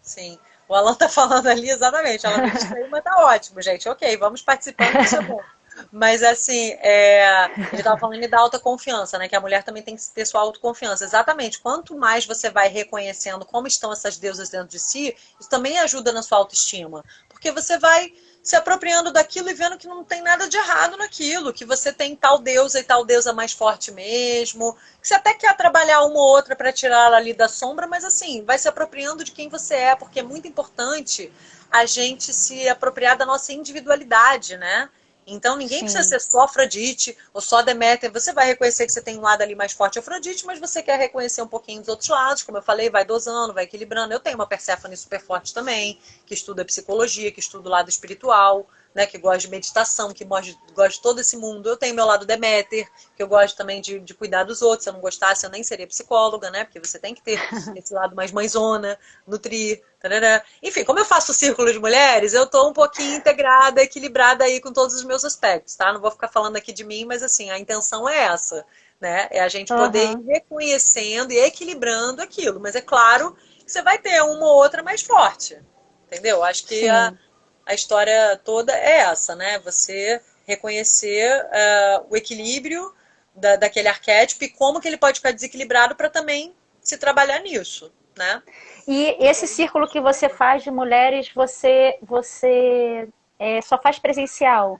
Sim. O Alan tá falando ali exatamente. Ela me distraiu, mas tá ótimo, gente. Ok, vamos participando, isso é bom. Mas assim, ele estava falando da autoconfiança, né? Que a mulher também tem que ter sua autoconfiança. Exatamente. Quanto mais você vai reconhecendo como estão essas deusas dentro de si, isso também ajuda na sua autoestima. Porque você vai se apropriando daquilo e vendo que não tem nada de errado naquilo, que você tem tal deusa e tal deusa mais forte mesmo, que você até quer trabalhar uma ou outra para tirá-la ali da sombra, mas assim, vai se apropriando de quem você é, porque é muito importante a gente se apropriar da nossa individualidade, né? Então ninguém precisa Sim. ser só Afrodite ou só Deméter. Você vai reconhecer que você tem um lado ali mais forte Afrodite, mas você quer reconhecer um pouquinho dos outros lados, como eu falei, vai dosando, vai equilibrando. Eu tenho uma Perséfone super forte também, que estuda psicologia, que estuda o lado espiritual, né, que gosta de meditação, que gosta de todo esse mundo. Eu tenho meu lado Deméter, que eu gosto também de cuidar dos outros. Se eu não gostasse, eu nem seria psicóloga, né? Porque você tem que ter esse lado mais mãezona, nutrir. Tarará. Enfim, como eu faço o círculo de mulheres, eu tô um pouquinho integrada, equilibrada aí com todos os meus aspectos, tá? Não vou ficar falando aqui de mim, mas assim, a intenção é essa, né? É a gente poder ir Aham. reconhecendo e equilibrando aquilo. Mas é claro que você vai ter uma ou outra mais forte, entendeu? Acho que Sim. a história toda é essa, né? Você reconhecer o equilíbrio daquele arquétipo e como que ele pode ficar desequilibrado para também se trabalhar nisso, né? E esse círculo que você faz de mulheres, você só faz presencial,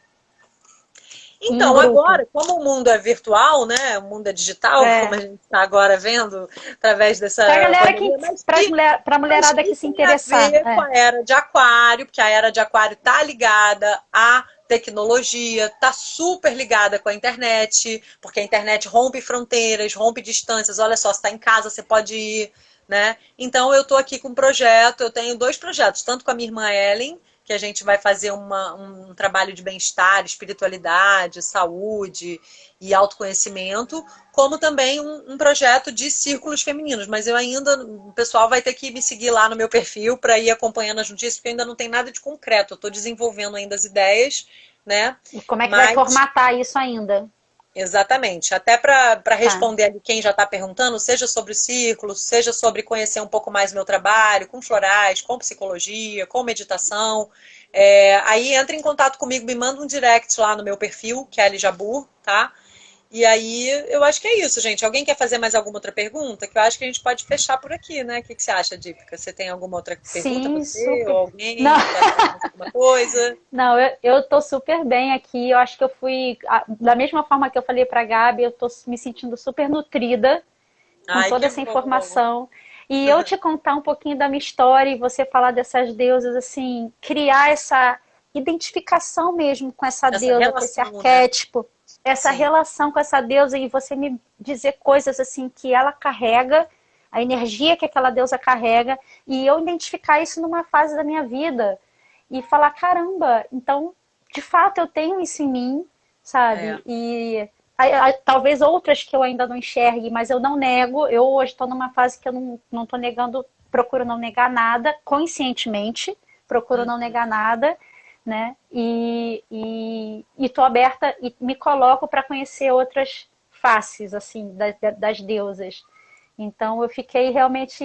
em Então, grupo. agora, como o mundo é virtual, né? O mundo é digital, como a É. gente está agora vendo através Pra dessa galera que, pandemia, pra mas mulherada que que se tem a interessar. ver com É. a era de Aquário, porque a era de Aquário está ligada à tecnologia, está super ligada com a internet, porque a internet rompe fronteiras, rompe distâncias. Olha só, você está em casa, você pode ir, né? Então, eu estou aqui com um projeto, eu tenho dois projetos, tanto com a minha irmã Ellen, que a gente vai fazer um trabalho de bem-estar, espiritualidade, saúde e autoconhecimento, como também um projeto de círculos femininos. Mas eu ainda, o pessoal vai ter que me seguir lá no meu perfil para ir acompanhando as notícias, porque ainda não tem nada de concreto. Eu estou desenvolvendo ainda as ideias, né? E como é que vai Mas formatar isso ainda? exatamente. Até para Tá. responder ali quem já está perguntando, seja sobre o círculo, seja sobre conhecer um pouco mais meu trabalho, com florais, com psicologia, com meditação. Aí entra em contato comigo, me manda um direct lá no meu perfil, que é Ali Jabur, tá? E aí eu acho que é isso, gente. Alguém quer fazer mais alguma outra pergunta? Que eu acho que a gente pode fechar por aqui, né? O que você acha, Dípica? Você tem alguma outra pergunta, Sim, você ou super. Não, alguém? Quer falar mais alguma coisa? não, eu tô super bem aqui. Eu acho que eu fui, da mesma forma que eu falei pra Gabi, eu tô me sentindo super nutrida com Ai, toda que essa bom. informação. E eu te contar um pouquinho da minha história e você falar dessas deusas, assim, criar essa identificação mesmo com essa Essa deusa, com esse relação, né? arquétipo, essa Sim. relação com essa deusa e você me dizer coisas assim que ela carrega, a energia que aquela deusa carrega, e eu identificar isso numa fase da minha vida e falar, caramba, então, de fato eu tenho isso em mim, É. sabe? E talvez outras que eu ainda não enxergue, mas eu não nego. Eu hoje estou numa fase que eu não estou negando, procuro não negar nada, conscientemente, procuro não Uhum. negar nada, né? E tô aberta e me coloco para conhecer outras faces, assim, das deusas. Então eu fiquei realmente,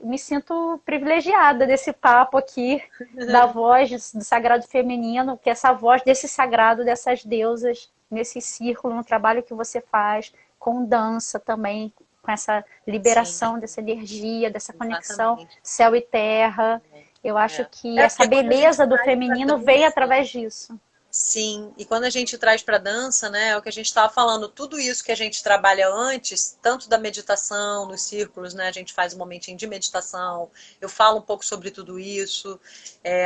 me sinto privilegiada desse papo aqui, da voz do sagrado feminino, que é essa voz desse sagrado, dessas deusas, nesse círculo, no trabalho que você faz, com dança também, com essa Sim, liberação dessa energia, dessa conexão exatamente. céu e terra. Eu acho É. que essa Porque quando a gente beleza do traz para feminino veio dança, através disso. sim, e quando a gente traz para dança, né, é o que a gente estava falando, tudo isso que a gente trabalha antes, tanto da meditação, nos círculos, né, a gente faz um momentinho de meditação, eu falo um pouco sobre tudo isso,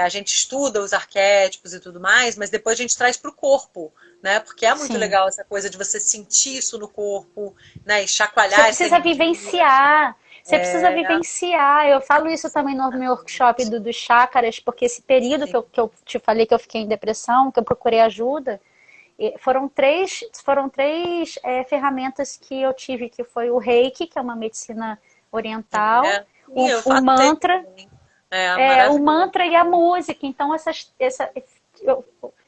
a gente estuda os arquétipos e tudo mais, mas depois a gente traz para o corpo, né, porque é muito Sim. legal essa coisa de você sentir isso no corpo, né, e Você chacoalhar essa precisa energia. vivenciar. Você precisa É, vivenciar. Eu falo isso também no meu workshop dos chakras, porque esse período sim, que eu te falei que eu fiquei em depressão, que eu procurei ajuda, foram três ferramentas que eu tive, que foi o Reiki, que é uma medicina oriental, sim, eu o faço isso mantra, também. Maravilhoso. e a música. Então,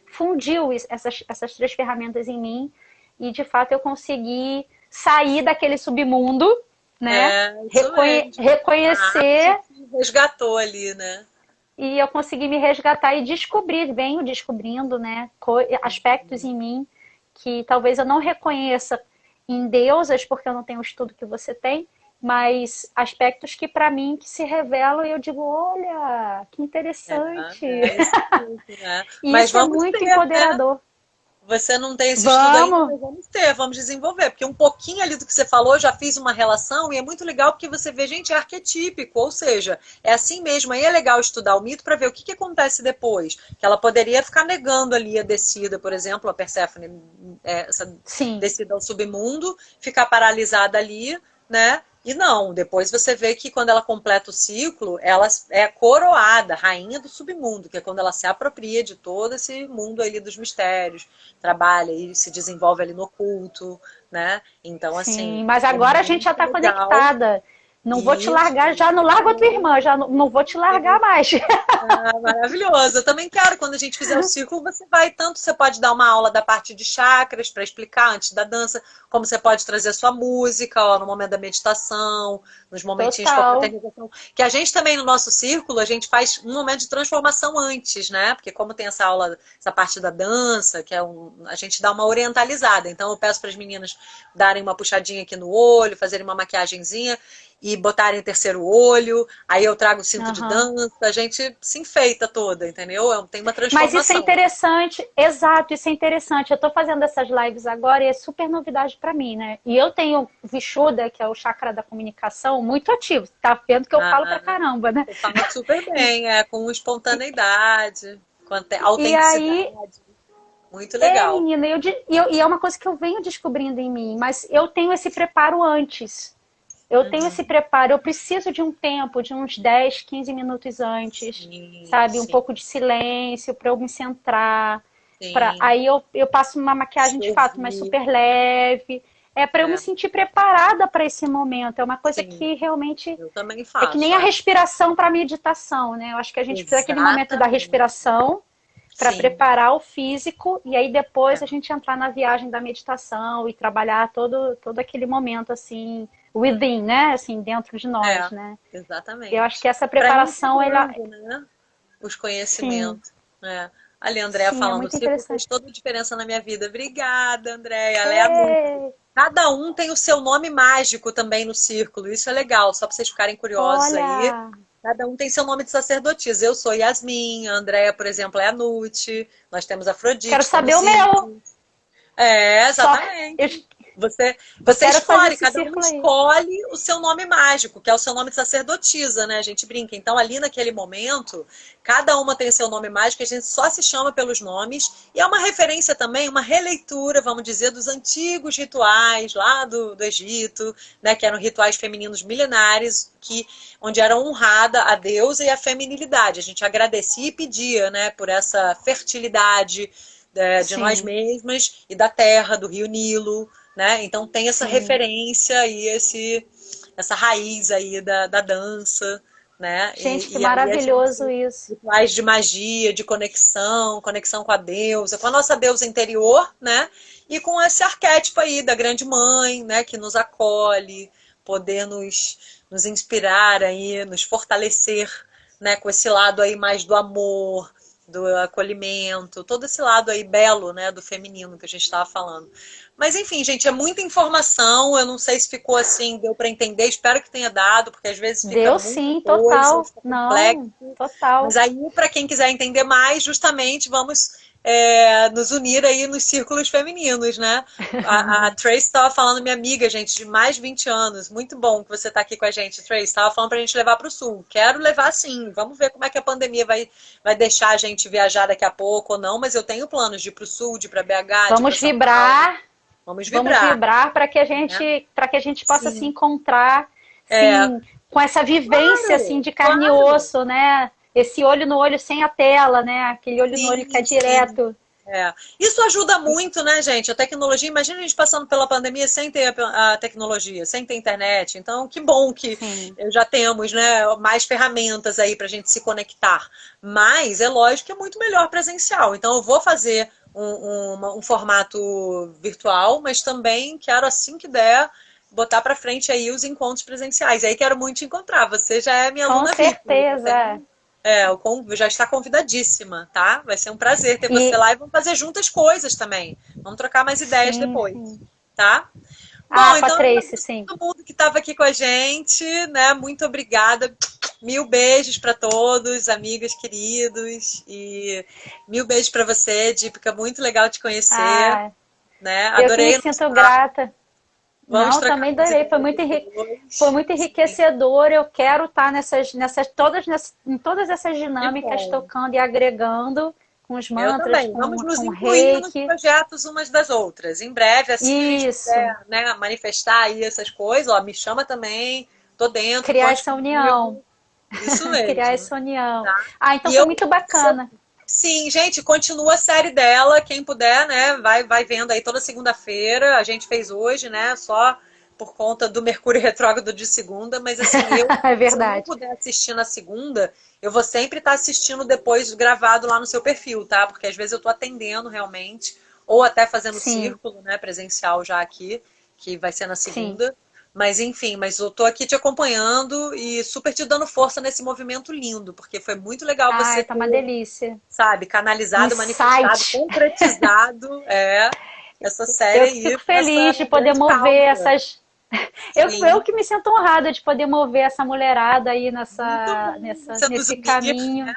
fundiu essas três ferramentas em mim e, de fato, eu consegui sair daquele submundo, né? Isso mesmo. A arte Reconhecer te resgatou ali, né? e eu consegui me resgatar e descobrir, venho descobrindo, né, aspectos em mim que talvez eu não reconheça em deusas, porque eu não tenho o estudo que você tem, mas aspectos que para mim que se revelam e eu digo, olha, que interessante. Isso mesmo, né? E Mas isso é vamos muito ter, né? empoderador. Você não tem esse estudo ainda, Vamos. mas vamos ter, vamos desenvolver. Porque um pouquinho ali do que você falou, eu já fiz uma relação e é muito legal porque você vê, gente, é arquetípico, ou seja, é assim mesmo. Aí é legal estudar o mito para ver o que acontece depois. Que ela poderia ficar negando ali a descida, por exemplo, a Perséfone, essa Sim. descida ao submundo, ficar paralisada ali, né? E não, depois você vê que quando ela completa o ciclo, ela é coroada, rainha do submundo, que é quando ela se apropria de todo esse mundo ali dos mistérios, trabalha e se desenvolve ali no oculto, né? Então, assim, Sim, mas é agora a gente já muito está legal. conectada. Não vou te Isso. largar, já não largo a tua irmã, já não vou te largar mais. Ah, maravilhoso. Eu também quero, quando a gente fizer o círculo, você vai tanto, você pode dar uma aula da parte de chakras para explicar antes da dança, como você pode trazer a sua música, ó, no momento da meditação, nos momentinhos com a Total. fraternização. Que a gente também no nosso círculo, a gente faz um momento de transformação antes, né? Porque como tem essa aula, essa parte da dança, que é a gente dá uma orientalizada. Então eu peço para as meninas darem uma puxadinha aqui no olho, fazerem uma maquiagenzinha e botarem o terceiro olho, aí eu trago o cinto de Aham. dança, a gente se enfeita toda, entendeu? Tem uma Mas isso é transformação. interessante, exato, isso é interessante. Eu estou fazendo essas lives agora e é super novidade para mim, né? E eu tenho Vishuddha, que é o chakra da comunicação, muito ativo. Tá vendo que eu falo pra Ah, caramba, né? você fala super bem, com espontaneidade, com E aí, autenticidade. Muito legal. menina, e é uma coisa que eu venho descobrindo em mim, mas eu tenho esse preparo antes. Eu tenho esse Uhum. preparo, eu preciso de um tempo, de uns 10, 15 minutos antes, Sim, sabe? Um sim, pouco de silêncio para eu me centrar. sim. Aí eu passo uma maquiagem Se de fato, mas ouvir, super leve. É para eu me é, sentir preparada para esse momento. É uma coisa sim, que realmente eu também é que faço, nem a respiração para meditação, né? Eu acho que a gente precisa daquele momento da exatamente. respiração para Sim, preparar o físico e aí depois é, a gente entrar na viagem da meditação e trabalhar todo aquele momento assim within, né? Assim, dentro de nós, é, né? Eu acho exatamente. que essa Para ir preparação, ela, integrando, né? Os sim, conhecimentos. É. Ali, a Andréa sim, é falando, o muito círculo fez interessante. toda a diferença na minha vida. Obrigada, Andréa. Ela é a Nutri. Ei, Cada um tem o seu nome mágico também no círculo. Isso é legal, só para vocês ficarem curiosos aí. olha, Cada um tem seu nome de sacerdotisa. Eu sou Yasmin, a Andréa, por exemplo, é a Nut. Nós temos a quero Afrodite, saber o temos meu. Isis. É, Só exatamente. eu, eu Você quero fazer escolhe, esse cada um círculo aí. escolhe o seu nome mágico, que é o seu nome de sacerdotisa, né? A gente brinca. Então, ali naquele momento, cada uma tem o seu nome mágico, a gente só se chama pelos nomes. E é uma referência também, uma releitura, vamos dizer, dos antigos rituais lá do Egito, né? Que eram rituais femininos milenares, onde era honrada a deusa e a feminilidade. A gente agradecia e pedia, né? Por essa fertilidade de nós Sim, mesmas e da terra, do rio Nilo, né? Então tem essa sim. referência e essa raiz aí da dança, né? Gente, que E aí a gente maravilhoso isso. rituais de magia, de conexão com a deusa, com a nossa deusa interior, né? E com esse arquétipo aí da grande mãe, né? Que nos acolhe, poder nos inspirar aí, nos fortalecer, né? Com esse lado aí mais do amor, do acolhimento, todo esse lado aí belo, né, do feminino que a gente estava falando. Mas enfim, gente, é muita informação. Eu não sei se ficou assim, deu para entender. Espero que tenha dado, porque às vezes fica Deu muita sim, coisa, total. fica complexo. Não, total. Mas aí, para quem quiser entender mais, justamente vamos nos unir aí nos círculos femininos, né? A Trace estava falando, minha amiga, gente, de mais de 20 anos. Muito bom que você está aqui com a gente, Trace. Estava falando para a gente levar para o Sul. Quero levar sim. Vamos ver como é que a pandemia vai deixar a gente viajar daqui a pouco ou não, mas eu tenho planos de ir para o Sul, de ir para BH, de ir para Vamos São Paulo. vibrar, Vamos vamos vibrar, vibrar né? para que a gente possa se Sim. encontrar, É, sim, com essa vivência assim claro, de carne e claro. osso, né? Esse olho no olho sem a tela, né? Aquele olho no olho que é Sim, sim. direto. Isso ajuda muito, né, gente? A tecnologia, imagina a gente passando pela pandemia sem ter a tecnologia, sem ter internet. Então, que bom que Sim, já temos, né, mais ferramentas aí para a gente se conectar. Mas é lógico que é muito melhor presencial. Então, eu vou fazer um formato virtual, mas também quero, assim que der, botar para frente aí os encontros presenciais. E aí quero muito te encontrar. Você já é minha com aluna VIP. Já certeza. tem já está convidadíssima, tá? Vai ser um prazer ter você E lá e vamos fazer juntas coisas também. Vamos trocar mais ideias sim, depois, sim. tá? Bom, com a então, Tracy, sim. todo mundo que estava aqui com a gente, né? Muito obrigada. Mil beijos para todos, amigas queridos. E mil beijos para você, Dípica. Muito legal te conhecer, Ah, né? eu que me Adorei o nosso sinto papo. grata. Vamos Não, trocar também mais adorei. ideias Foi depois. muito Sim, enriquecedor. Eu quero estar em todas essas que dinâmicas, bom. tocando e agregando com os Eu mantras, também. Vamos nos com o incluindo nos reiki. projetos umas das outras. Em breve, assim que a gente Isso. puder, né, manifestar aí essas coisas, ó, me chama também. Tô dentro, Criar conte essa união. comigo. Isso Criar mesmo, essa união. tá? Ah, então E foi eu, muito bacana. sim, gente, continua a série dela, quem puder, né, vai vendo aí toda segunda-feira. A gente fez hoje, né, só por conta do Mercúrio retrógrado de segunda, mas assim, É se eu não verdade. puder assistir na segunda, eu vou sempre estar assistindo depois gravado lá no seu perfil, tá? Porque às vezes eu tô atendendo realmente, ou até fazendo Sim, círculo, né, presencial já aqui, que vai ser na sim. segunda. Mas enfim, mas eu tô aqui te acompanhando e super te dando força nesse movimento lindo, porque foi muito legal você Ai, tá uma ter, delícia. sabe, canalizado, manifestado, Insight. concretizado, essa série Eu que aí fico com essa feliz de poder grande mover causa. essas. Eu Sim, que me sinto honrada de poder mover essa mulherada aí muito bom você nos nesse unir, caminho. né?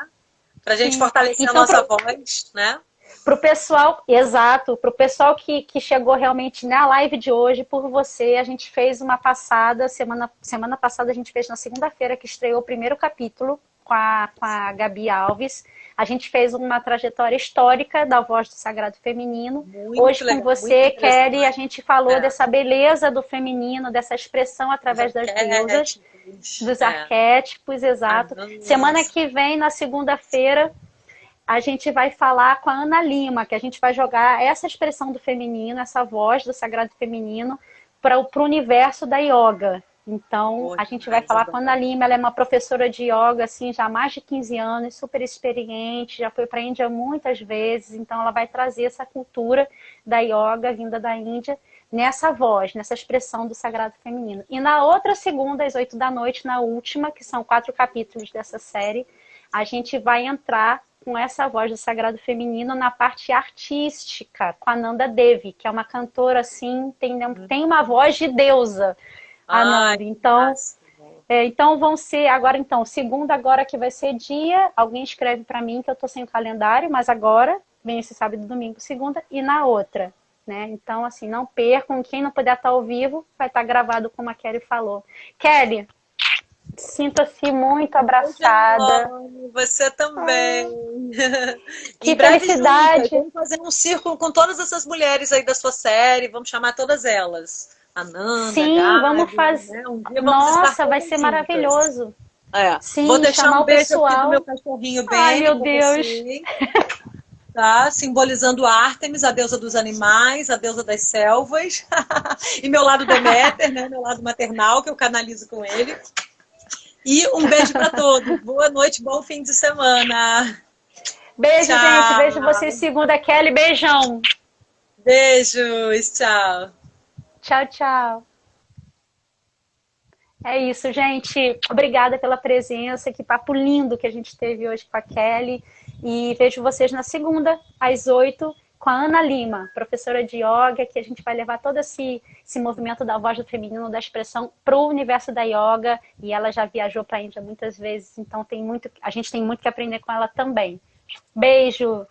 Pra gente Sim. fortalecer a Então, nossa voz, né? pro pessoal, exato, pro pessoal que chegou realmente na live de hoje por você, a gente fez uma passada, semana passada a gente fez na segunda-feira que estreou o primeiro capítulo com a Gabi Alves. A gente fez uma trajetória histórica da voz do sagrado feminino. Muito Hoje com legal, muito você, Kelly, a interessante. gente falou É, dessa beleza do feminino, dessa expressão os através das deusas, arquétipos, dos arquétipos, a exato. Semana dança. que vem, na segunda-feira, a gente vai falar com a Ana Lima, que a gente vai jogar essa expressão do feminino, essa voz do sagrado feminino, para o universo da yoga. Então, Boa a gente vai demais, falar com a Ana adoro. Lima, ela é uma professora de yoga, assim, já há mais de 15 anos, super experiente, já foi para a Índia muitas vezes, então ela vai trazer essa cultura da yoga vinda da Índia, nessa voz, nessa expressão do sagrado feminino. E na outra segunda, às 8 da noite, na última, que são 4 capítulos dessa série, a gente vai entrar com essa voz do sagrado feminino na parte artística, com a Nanda Devi, que é uma cantora assim, tem uma voz de deusa, a Ai, Nanda. que Então, máximo. então vão ser agora então, segunda agora que vai ser dia, alguém escreve para mim que eu tô sem o calendário, mas agora vem esse sábado e domingo, segunda e na outra, né? Então assim, não percam, quem não puder estar ao vivo, vai estar gravado como a Kelly falou. Kelly, sinta-se muito Beijo abraçada. enorme, você também. Em Que breve juntas, felicidade! vamos fazer um círculo com todas essas mulheres aí da sua série, vamos chamar todas elas. A Nanda, a Sim, vamos Gabi, fazer. né? Um dia vamos estar Nossa, vai todas ser juntas. maravilhoso. É. Vou Sim, deixar chamar um o beijo aqui do meu pessoal. cachorrinho Ai, Benny meu com Deus. você, tá? Simbolizando Ártemis, a deusa dos animais, a deusa das selvas. E meu lado Deméter, né? Meu lado maternal, que eu canalizo com ele. E um beijo para todos. Boa noite, bom fim de semana. Beijo, gente. Vejo vocês Tchau. segunda. Kelly, beijão. Beijos, tchau. Tchau, tchau. É isso, gente. Obrigada pela presença. Que papo lindo que a gente teve hoje com a Kelly. E vejo vocês na segunda, às 8, com a Ana Lima, professora de yoga, que a gente vai levar todo esse movimento da voz do feminino, da expressão, para o universo da yoga. E ela já viajou para a Índia muitas vezes, então a gente tem muito que aprender com ela também. Beijo!